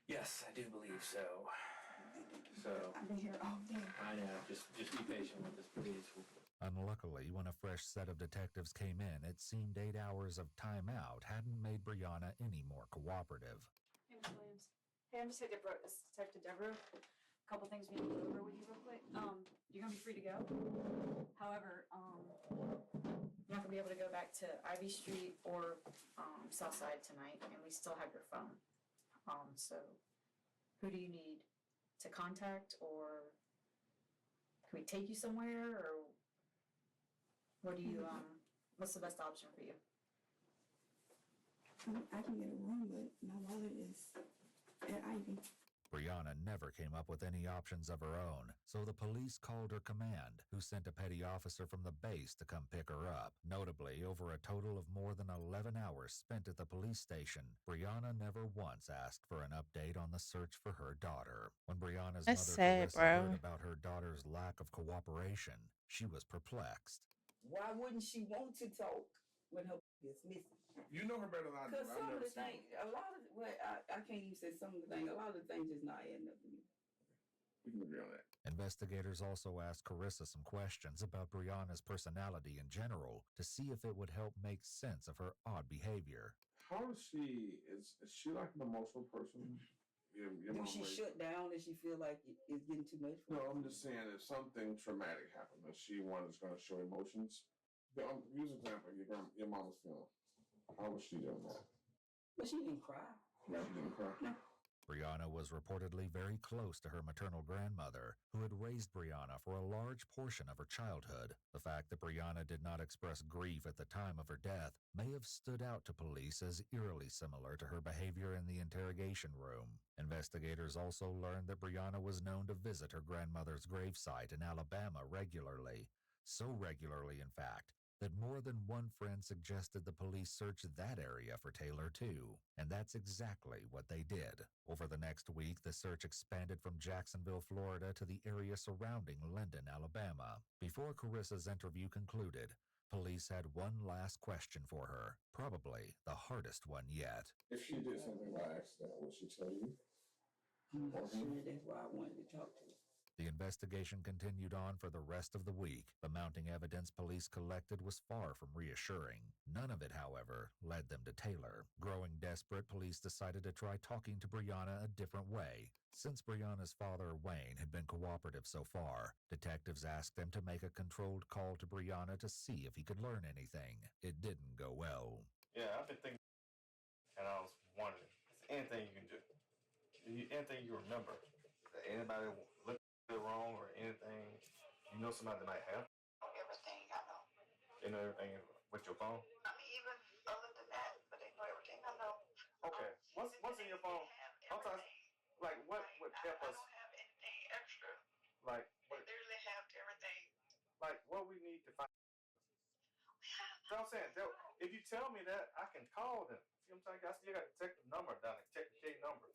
Yes, I do believe so. I've been here all day. I know. Just be patient with us, please. Unluckily, when a fresh set of detectives came in, it seemed 8 hours of timeout hadn't made Brianna any more cooperative. Hey, Mr. Williams. Hey, I'm just Detective Deborah. A couple things we need to go over with you real quick. You're gonna be free to go. However, you're not gonna be able to go back to Ivy Street or Southside tonight, and we still have your phone. So who do you need to contact, or can we take you somewhere, or what do you what's the best option for you? I can get a room, but my wallet is at Ivy. Brianna never came up with any options of her own, so the police called her command, who sent a petty officer from the base to come pick her up. Notably, over a total of more than 11 hours spent at the police station, Brianna never once asked for an update on the search for her daughter. When Brianna's That's mother sad, Carissa bro. heard about her daughter's lack of cooperation, she was perplexed. Why wouldn't she want to talk when her is missing? You know her better than I do. Because some of I've never the seen things, a lot of, well, I can't even say some of the things, a lot of the things just not adding up to me. We can agree on that. Investigators also asked Carissa some questions about Brianna's personality in general to see if it would help make sense of her odd behavior. How is she? Is she like an emotional person? Your Do mom she raised- shut down if she feel like it's getting too much for No, her? I'm just saying if something traumatic happened, is she one that's going to show emotions? Use an example. Your mom was funeral. How was she doing that? But she didn't cry. No, she didn't cry. No. Brianna was reportedly very close to her maternal grandmother, who had raised Brianna for a large portion of her childhood. The fact that Brianna did not express grief at the time of her death may have stood out to police as eerily similar to her behavior in the interrogation room. Investigators also learned that Brianna was known to visit her grandmother's gravesite in Alabama regularly. So regularly, in fact, that more than one friend suggested the police search that area for Taylor too, and that's exactly what they did. Over the next week, the search expanded from Jacksonville, Florida to the area surrounding Linden, Alabama. Before Carissa's interview concluded, police had one last question for her, probably the hardest one yet. If she did something by accident, would she tell you? I'm not sure. That's why I wanted to talk to her. The investigation continued on for the rest of the week. The mounting evidence police collected was far from reassuring. None of it, however, led them to Taylor. Growing desperate, police decided to try talking to Brianna a different way. Since Brianna's father, Wayne, had been cooperative so far, detectives asked them to make a controlled call to Brianna to see if he could learn anything. It didn't go well. Yeah, I've been thinking, and I was wondering, is there anything you can do? Anything you remember? Anybody look wrong or anything? You know somebody that might have? Everything I know. They know everything with your phone? I mean, even other than that, but they know everything I know. Okay. What's in your phone? Sometimes, like, what would help us? I don't have anything extra. Like, They literally have everything. like what we need to find. You know what I'm saying? If you tell me that, I can call them. See what I'm saying? I still got to check the number down, check the K number.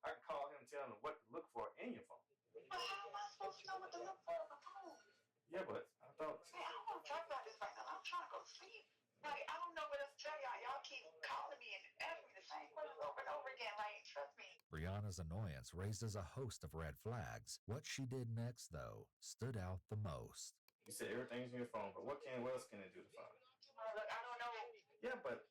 I can call him and tell him what to look for in your phone. But how am I supposed to know what to look for on the phone? Yeah, but I thought. Man, I don't want to talk about this right now. I'm trying to go to sleep. Like, I don't know what else to tell y'all. Y'all keep calling me and asking me the same questions over and over again. Like, trust me. Brianna's annoyance raises a host of red flags. What she did next, though, stood out the most. You said everything's in your phone, but what else can it do to find? Look, I don't know. Yeah, but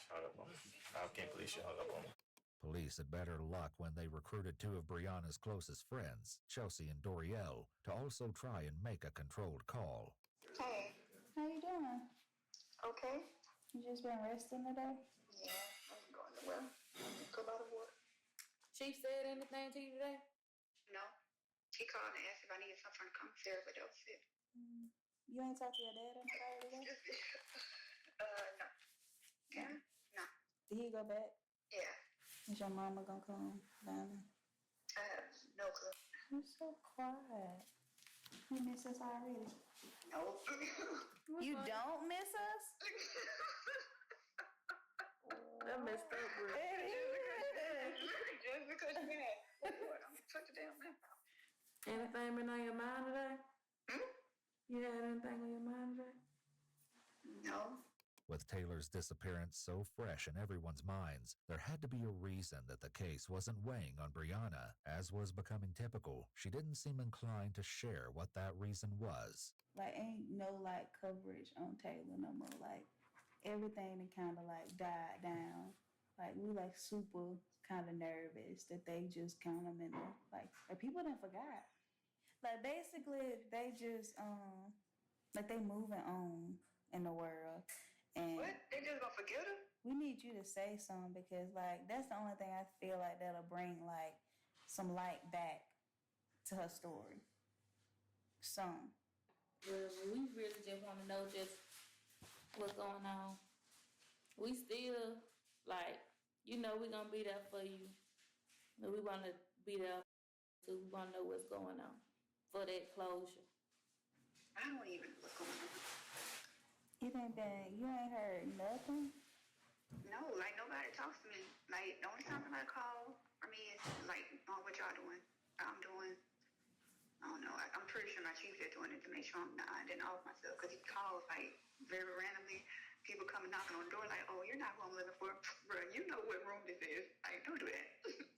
shut up on me. I can't believe she hung up on me. Police had better luck when they recruited two of Brianna's closest friends, Chelsea and Dorielle, to also try and make a controlled call. Hey. How you doing? Okay. You just been resting today? Yeah, I ain't going nowhere. Go by the water. Chief said anything to you today? No. He called and asked if I needed something from the commissary, but that was it. You ain't talked to your dad about it today? No. Yeah? No. Did he go back? Yeah. Is your mama gonna come down? I have no clue. You're so quiet. You miss us already? No. You don't miss us? That messed up, bro. Just because you mad. What? I'm gonna put the damn mouth out. Anything been on your mind today? You had anything on your mind today? No. With Taylor's disappearance so fresh in everyone's minds, there had to be a reason that the case wasn't weighing on Brianna. As was becoming typical, she didn't seem inclined to share what that reason was. Like, ain't no, like, coverage on Taylor no more. Like, everything that kind of, like, died down. Like, we, like, super kind of nervous that they just count them in there. Like people done forgot. Like, basically, they just, like, they moving on in the world. And what? They just gonna forget her? We need you to say something because, like, that's the only thing I feel like that'll bring, like, some light back to her story. Some. Well, we really just want to know just what's going on. We still, like, you know, we're going to be there for you. And we want to be there too. We want to know what's going on for that closure. I don't even know what's going on. You ain't heard nothing? No, like, nobody talks to me. Like, the only time somebody call for me is, like, oh, what y'all doing? I'm doing, I don't know. I'm pretty sure my chief is doing it to make sure I didn't off myself. Because he calls, like, very randomly. People coming knocking on the door like, oh, you're not who I'm looking for. Bro, you know what room this is. Like, don't do that.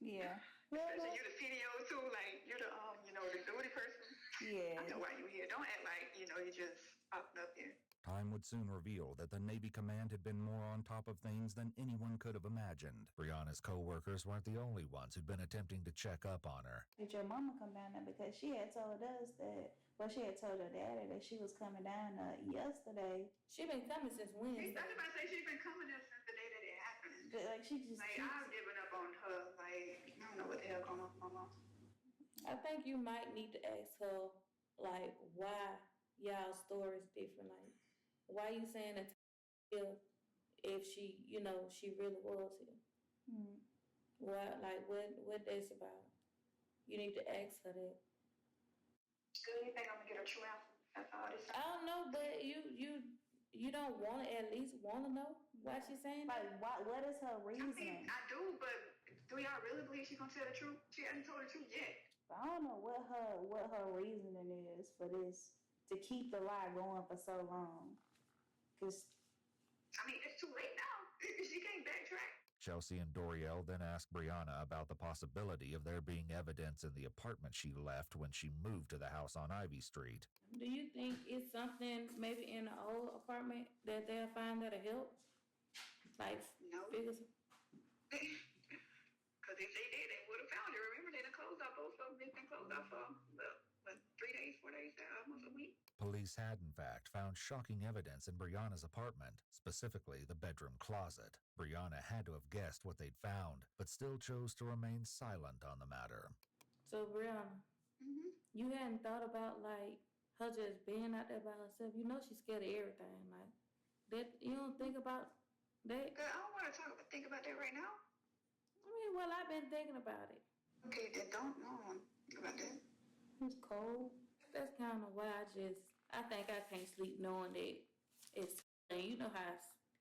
Yeah. Especially you the CDO, too. Like, you're the, the duty person. Yeah. I know why you here. Don't act like, you just popping up here. Time would soon reveal that the Navy command had been more on top of things than anyone could have imagined. Brianna's co-workers weren't the only ones who'd been attempting to check up on her. Did your mama come down there? Because she had told us that, well, she had told her daddy that she was coming down yesterday. She been coming since Wednesday. I was about to say she's been coming there since the day that it happened. But, like, she just... Like, I've given up on her. Like, I don't know what the hell going on with my mom. I think you might need to ask her, like, why y'all story's different. Like, why you saying that if she, she really was here? Why, like, what that's about? You need to ask her that. Good, you think I'm gonna get her true answer? That's all this. I don't know, but you don't want to at least want to know why she's saying that? Like, what is her I reasoning? mean, I do, but do y'all really believe she's gonna tell the truth? She hasn't told the truth yet. I don't know what her reasoning is for this, to keep the lie going for so long. Cause I mean, it's too late now. She can't backtrack. Chelsea and Doriel then asked Brianna about the possibility of there being evidence in the apartment she left when she moved to the house on Ivy Street. Do you think it's something maybe in the old apartment that they'll find that'll help? Like, no. Figures? Because if they did, they would have found her. Remember, they done closed out both of them. They've been closed out for, 3 days, 4 days, almost a week. Police had, in fact, found shocking evidence in Brianna's apartment, specifically the bedroom closet. Brianna had to have guessed what they'd found, but still chose to remain silent on the matter. So, Brianna, you hadn't thought about, like, her just being out there by herself? You know she's scared of everything. Like, that, you don't think about that? Girl, I don't want to think about that right now. I mean, well, I've been thinking about it. Okay, then don't think about that. It's cold. That's kind of why I think I can't sleep knowing that it's, and you know how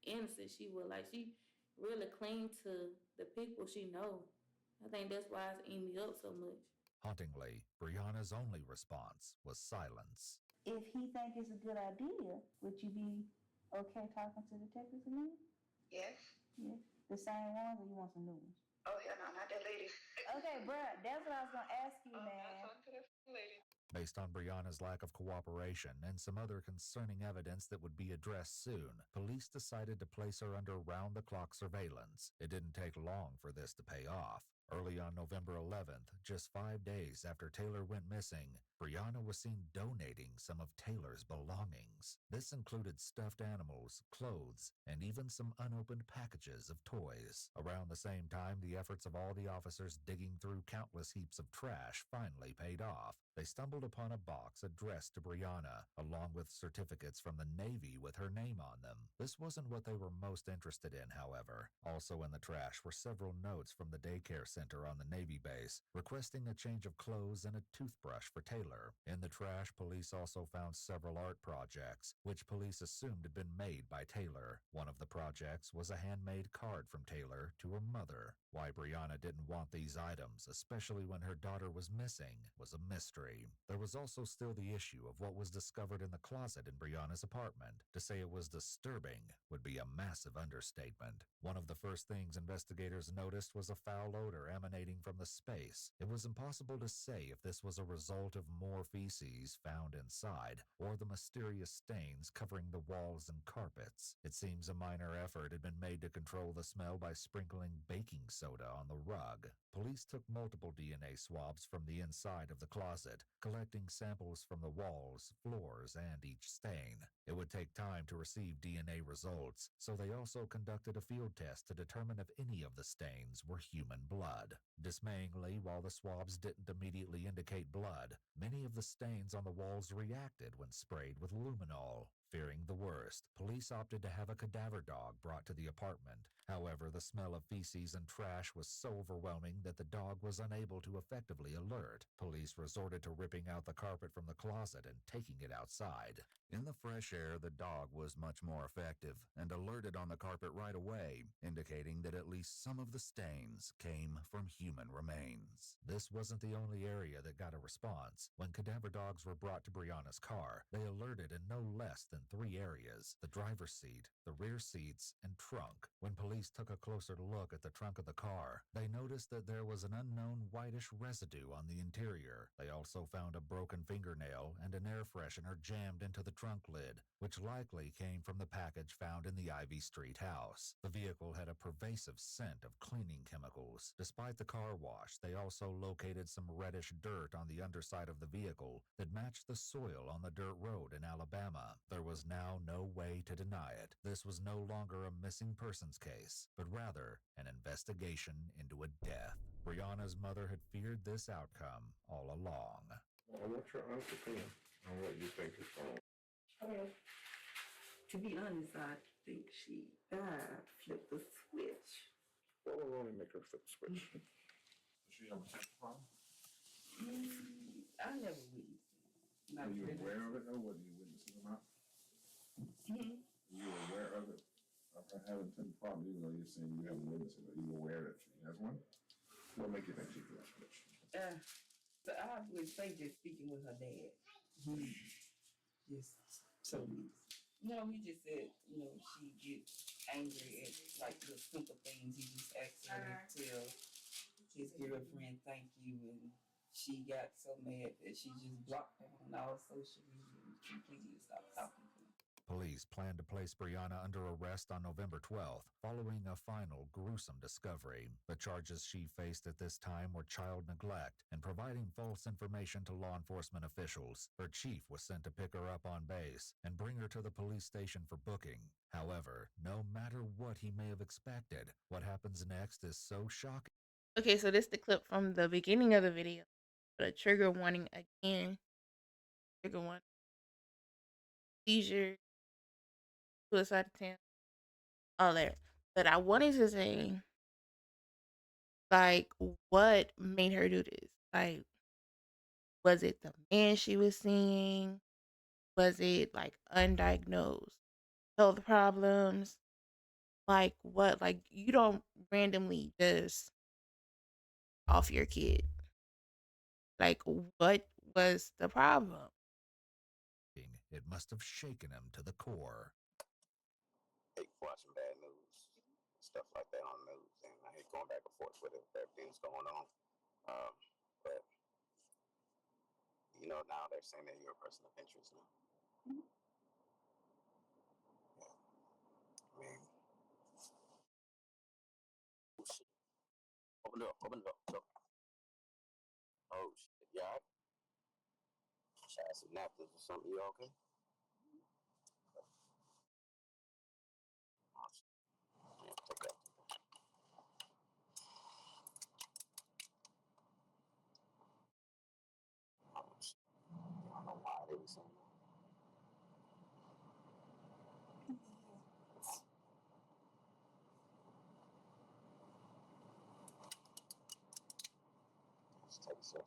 innocent she was. Like, she really cling to the people she know. I think that's why it's eating me up so much. Hauntingly, Brianna's only response was silence. if he think it's a good idea, would you be okay talking to detectives again? Yes. Yeah. The same ones, or you want some new ones? Oh, hell no, not that lady. Okay, bruh, that's what I was gonna ask you, man. Not talking to that lady. Based on Brianna's lack of cooperation and some other concerning evidence that would be addressed soon, police decided to place her under round-the-clock surveillance. It didn't take long for this to pay off. Early on November 11th, just 5 days after Taylor went missing, Brianna was seen donating some of Taylor's belongings. This included stuffed animals, clothes, and even some unopened packages of toys. Around the same time, the efforts of all the officers digging through countless heaps of trash finally paid off. They stumbled upon a box addressed to Brianna, along with certificates from the Navy with her name on them. This wasn't what they were most interested in, however. Also in the trash were several notes from the daycare center on the Navy base, requesting a change of clothes and a toothbrush for Taylor. In the trash, police also found several art projects, which police assumed had been made by Taylor. One of the projects was a handmade card from Taylor to her mother. Why Brianna didn't want these items, especially when her daughter was missing, was a mystery. There was also still the issue of what was discovered in the closet in Brianna's apartment. To say it was disturbing would be a massive understatement. One of the first things investigators noticed was a foul odor emanating from the space. It was impossible to say if this was a result of more feces found inside or the mysterious stains covering the walls and carpets. It seems a minor effort had been made to control the smell by sprinkling baking soda on the rug. Police took multiple DNA swabs from the inside of the closet, collecting samples from the walls, floors, and each stain. It would take time to receive DNA results, so they also conducted a field test to determine if any of the stains were human blood. Dismayingly, while the swabs didn't immediately indicate blood, many of the stains on the walls reacted when sprayed with luminol. Fearing the worst, police opted to have a cadaver dog brought to the apartment. However, the smell of feces and trash was so overwhelming that the dog was unable to effectively alert. Police resorted to ripping out the carpet from the closet and taking it outside. In the fresh air, the dog was much more effective and alerted on the carpet right away, indicating that at least some of the stains came from human remains. This wasn't the only area that got a response. When cadaver dogs were brought to Brianna's car, they alerted in no less than 3 areas: the driver's seat, the rear seats, and trunk. When police took a closer look at the trunk of the car, they noticed that there was an unknown whitish residue on the interior. They also found a broken fingernail and an air freshener jammed into the trunk lid, which likely came from the package found in the Ivy Street house. The vehicle had a pervasive scent of cleaning chemicals. Despite the car wash, they also located some reddish dirt on the underside of the vehicle that matched the soil on the dirt road in Alabama. There was now no way to deny it. This was no longer a missing persons case, but rather an investigation into a death. Brianna's mother had feared this outcome all along. What's your honest opinion on what you think is wrong? To be honest, I think she flipped the switch. What will only make her flip the switch? Does she have a temper problem? I never witnessed it. Were you aware of it though? Were you witnessing about? you were aware of it? Of her having taken part, even though you're saying you haven't witnessed it, are you aware that she has one? What make you think she could? So I would say just speaking with her dad. He just told me. No, he just said, she gets angry at like the simple things. He just asked her to tell his girlfriend thank you, and she got so mad that she just blocked him on all social media and completely stopped talking to him. Police plan to place Brianna under arrest on November 12th, following a final gruesome discovery. The charges she faced at this time were child neglect and providing false information to law enforcement officials. Her chief was sent to pick her up on base and bring her to the police station for booking. However, no matter what he may have expected, what happens next is so shocking. Okay, so this is the clip from the beginning of the video. The trigger warning again. Trigger warning. Seizure, suicide attempt, all that. But I wanted to say, like, what made her do this? Like, was it the man she was seeing? Was it like undiagnosed health problems? Like, what? Like, you don't randomly just off your kid. Like, what was the problem? It must have shaken him to the core. I hate watching bad news, stuff like that on the news, and I hate going back and forth with it, everything's going on. But now they're saying that you're a person of interest now. Yeah. I mean, oh shit. Open the door. Open the door. Go. Oh shit. Yeah. Should I have some napkins or something? You okay? Oh, shit. Yeah, take that. Oh shit. I don't know why they were saying that. Just take a sip.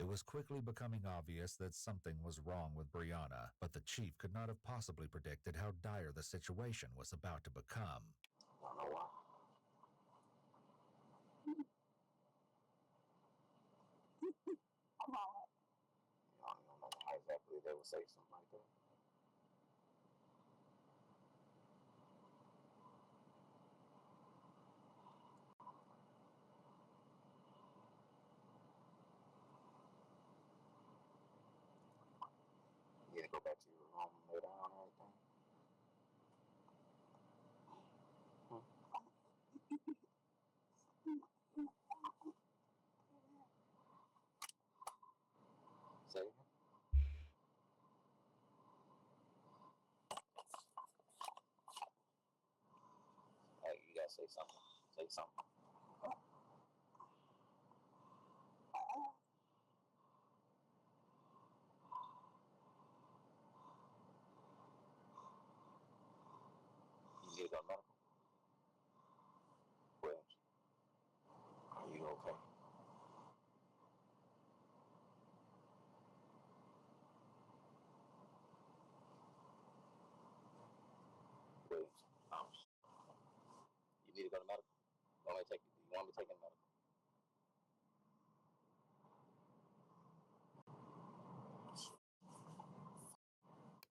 It was quickly becoming obvious that something was wrong with Brianna, but the chief could not have possibly predicted how dire the situation was about to become. I don't know why. I don't know why exactly they would say something like that. You need to go back to your room and lay down and everything. Say it. Hey, you gotta say something. Say something. You need to go medical. Williams, are you okay? Williams, you need to go to medical. You want me to take you to medical?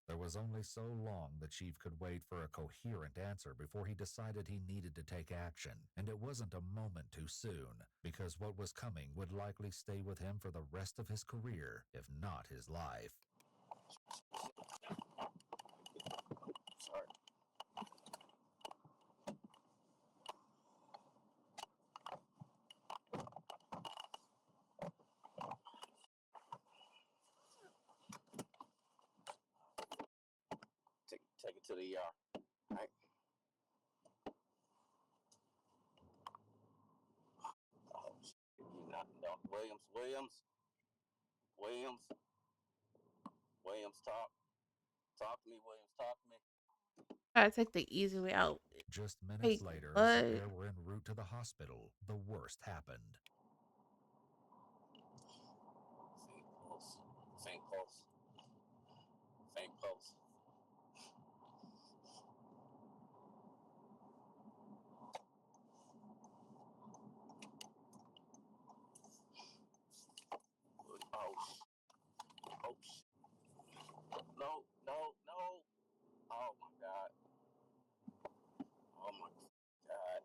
There was only so long the chief could wait for a coherent answer before he decided he needed to take action. And it wasn't a moment too soon, because what was coming would likely stay with him for the rest of his career, if not his life. Sorry. take it to the ER. All right. Oh, shit. You not, no. Williams, talk to me, Williams, talk to me. Try to take the easy way out. Just minutes Wait, later, as the what? pair were en route to the hospital, the worst happened. Faint pulse. Faint pulse. Oh, no. Oh my God. Oh my God.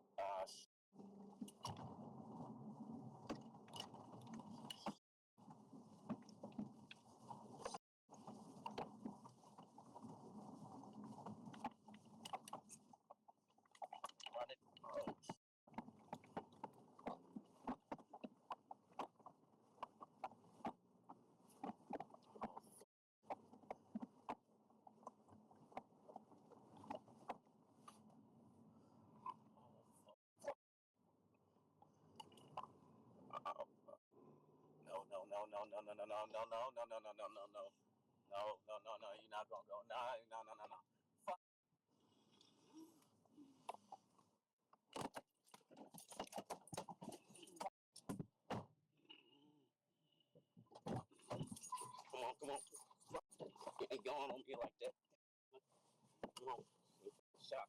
Run it. Oh. No, you're not gonna go. No. Fuck. Come on. You ain't going on me like that. Come on. Shot.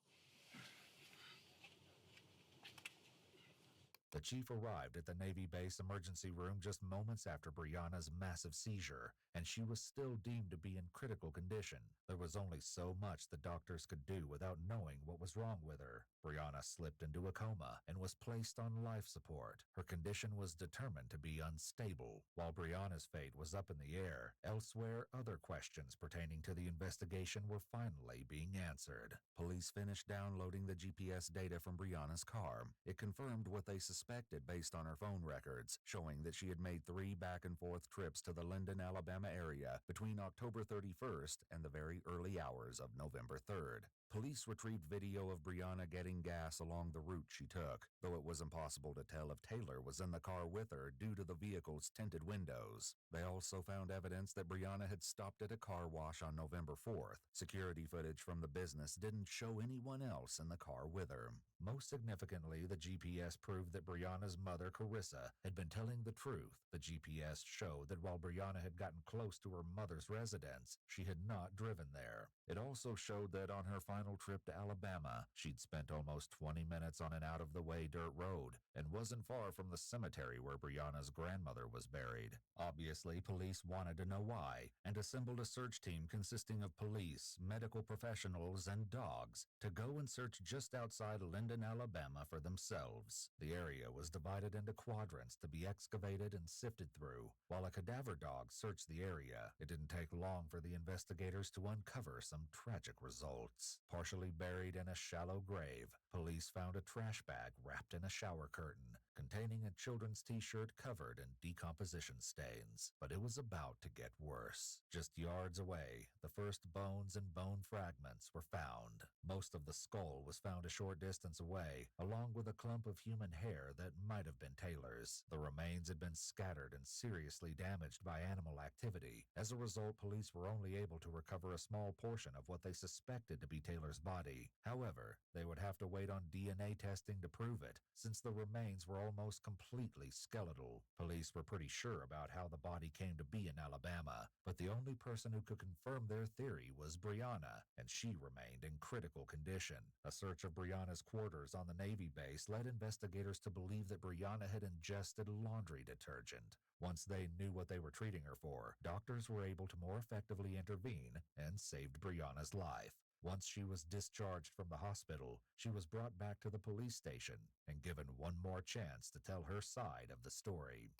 The chief arrived at the Navy base emergency room just moments after Brianna's massive seizure, and she was still deemed to be in critical condition. There was only so much the doctors could do without knowing what was wrong with her. Brianna slipped into a coma and was placed on life support. Her condition was determined to be unstable. While Brianna's fate was up in the air, elsewhere other questions pertaining to the investigation were finally being answered. Police finished downloading the GPS data from Brianna's car. It confirmed what they suspected based on her phone records, showing that she had made 3 back-and-forth trips to the Linden, Alabama area between October 31st and the very early hours of November 3rd. Police retrieved video of Brianna getting gas along the route she took, though it was impossible to tell if Taylor was in the car with her due to the vehicle's tinted windows. They also found evidence that Brianna had stopped at a car wash on November 4th. Security footage from the business didn't show anyone else in the car with her. Most significantly, the GPS proved that Brianna's mother, Carissa, had been telling the truth. The GPS showed that while Brianna had gotten close to her mother's residence, she had not driven there. It also showed that on her final trip to Alabama, she'd spent almost 20 minutes on an out-of-the-way dirt road and wasn't far from the cemetery where Brianna's grandmother was buried. Obviously, police wanted to know why and assembled a search team consisting of police, medical professionals, and dogs to go and search just outside Linden, Alabama for themselves. The area was divided into quadrants to be excavated and sifted through. While a cadaver dog searched the area, it didn't take long for the investigators to uncover some tragic results. Partially buried in a shallow grave, police found a trash bag wrapped in a shower curtain containing a children's t-shirt covered in decomposition stains. But it was about to get worse. Just yards away, the first bones and bone fragments were found. Most of the skull was found a short distance away, along with a clump of human hair that might have been Taylor's. The remains had been scattered and seriously damaged by animal activity. As a result, police were only able to recover a small portion of what they suspected to be Taylor's body. However, they would have to wait on DNA testing to prove it, since the remains were almost completely skeletal. Police were pretty sure about how the body came to be in Alabama, but the only person who could confirm their theory was Brianna, and she remained in critical condition. A search of Brianna's quarters on the Navy base led investigators to believe that Brianna had ingested laundry detergent. Once they knew what they were treating her for, doctors were able to more effectively intervene and saved Brianna's life. Once she was discharged from the hospital, she was brought back to the police station and given one more chance to tell her side of the story.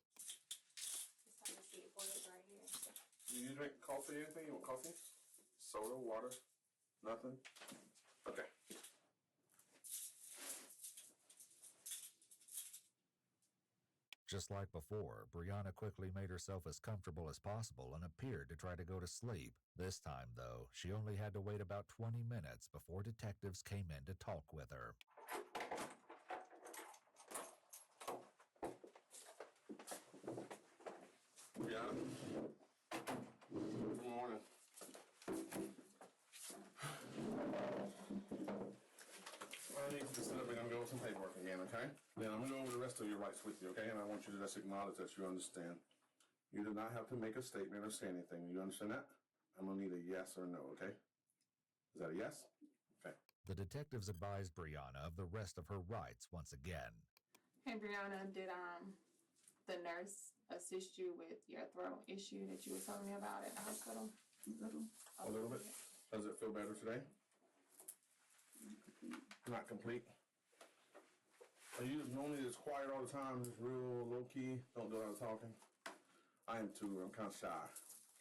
Do you drink coffee or anything? You want coffee? Soda, water? Nothing? Okay. Just like before, Brianna quickly made herself as comfortable as possible and appeared to try to go to sleep. This time, though, she only had to wait about 20 minutes before detectives came in to talk with her. Brianna? Good morning. I need you to sit up and I'm going to go over some paperwork again, okay? Then I'm going to go over the rest of your rights with you, okay? And I want you to just acknowledge that you understand. You do not have to make a statement or say anything. You understand that? I'm going to need a yes or no, okay? Is that a yes? Okay. The detectives advised Brianna of the rest of her rights once again. Hey, Brianna, did the nurse assist you with your throat issue that you were telling me about at the hospital? A little bit. Does it feel better today? Not complete. Are you normally just quiet all the time, just real low key, don't do a lot of talking? I am too. I'm kind of shy.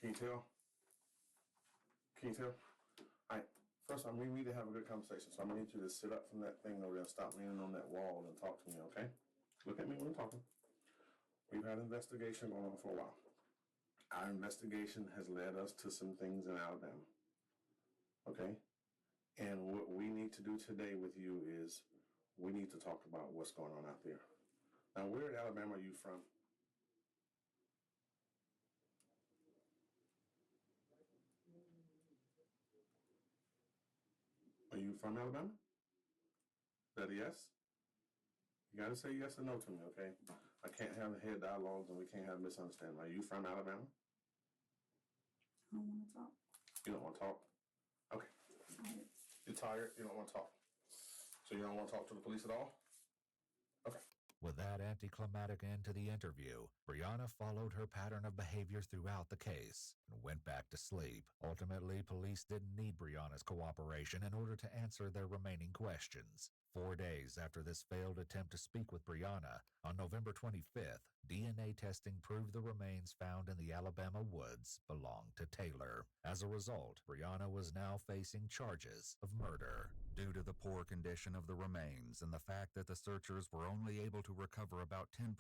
Can you tell? Can you tell? First, we need to have a good conversation, so I'm gonna need you to sit up from that thing over there and stop leaning on that wall and talk to me, okay? Look at me when I'm talking. We've had an investigation going on for a while. Our investigation has led us to some things in Alabama, okay? And what we need to do today with you is we need to talk about what's going on out there. Now, where in Alabama are you from? Are you from Alabama? Is that a yes? You gotta say yes or no to me, okay? I can't have head dialogues and we can't have misunderstanding. Are you from Alabama? I don't want to talk. You don't want to talk? Okay. You're tired? You don't want to talk? So you don't want to talk to the police at all? Okay. With that anticlimactic end to the interview, Brianna followed her pattern of behavior throughout the case and went back to sleep. Ultimately, police didn't need Brianna's cooperation in order to answer their remaining questions. 4 days after this failed attempt to speak with Brianna, on November 25th, DNA testing proved the remains found in the Alabama woods belonged to Taylor. As a result, Brianna was now facing charges of murder. Due to the poor condition of the remains and the fact that the searchers were only able to recover about 10%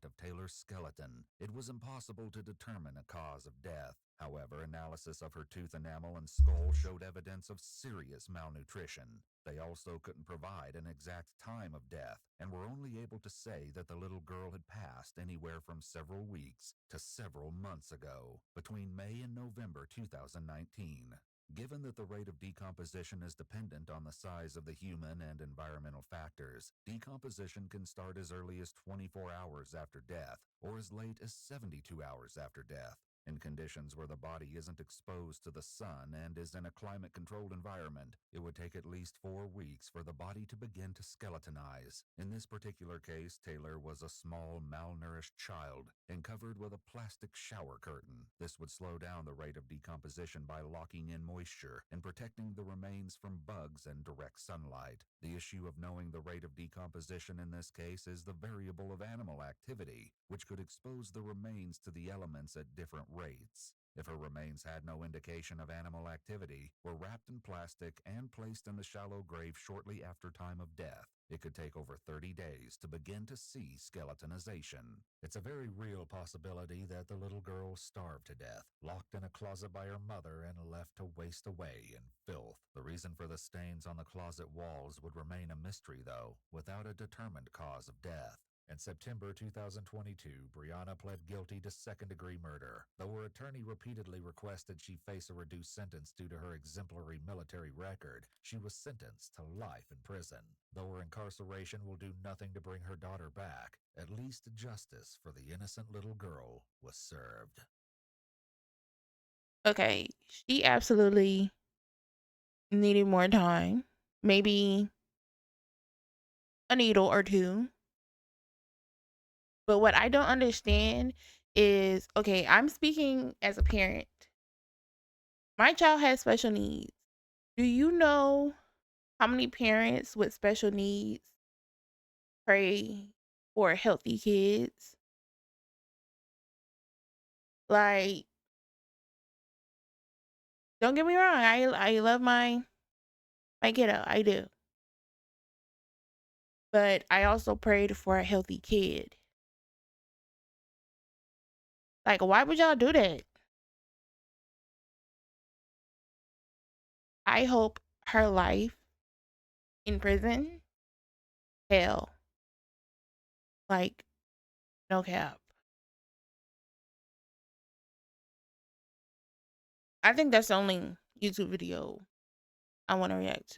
of Taylor's skeleton, it was impossible to determine a cause of death. However, analysis of her tooth enamel and skull showed evidence of serious malnutrition. They also couldn't provide an exact time of death and were only able to say that the little girl had passed anywhere from several weeks to several months ago, between May and November 2019. Given that the rate of decomposition is dependent on the size of the human and environmental factors, decomposition can start as early as 24 hours after death or as late as 72 hours after death. In conditions where the body isn't exposed to the sun and is in a climate-controlled environment, it would take at least 4 weeks for the body to begin to skeletonize. In this particular case, Taylor was a small, malnourished child and covered with a plastic shower curtain. This would slow down the rate of decomposition by locking in moisture and protecting the remains from bugs and direct sunlight. The issue of knowing the rate of decomposition in this case is the variable of animal activity, which could expose the remains to the elements at different rates. If her remains had no indication of animal activity, were wrapped in plastic and placed in the shallow grave shortly after time of death, it could take over 30 days to begin to see skeletonization. It's a very real possibility that the little girl starved to death, locked in a closet by her mother, and left to waste away in filth. The reason for the stains on the closet walls would remain a mystery, though, without a determined cause of death. In September 2022, Brianna pled guilty to second-degree murder. Though her attorney repeatedly requested she face a reduced sentence due to her exemplary military record, she was sentenced to life in prison. Though her incarceration will do nothing to bring her daughter back, at least justice for the innocent little girl was served. Okay, she absolutely needed more time. Maybe a needle or two. But what I don't understand is, okay, I'm speaking as a parent. My child has special needs. Do you know how many parents with special needs pray for healthy kids? Like, don't get me wrong, I love my kiddo, I do. But I also prayed for a healthy kid. Like, why would y'all do that? I hope her life in prison, hell. Like, no cap. I think that's the only YouTube video I want to react to.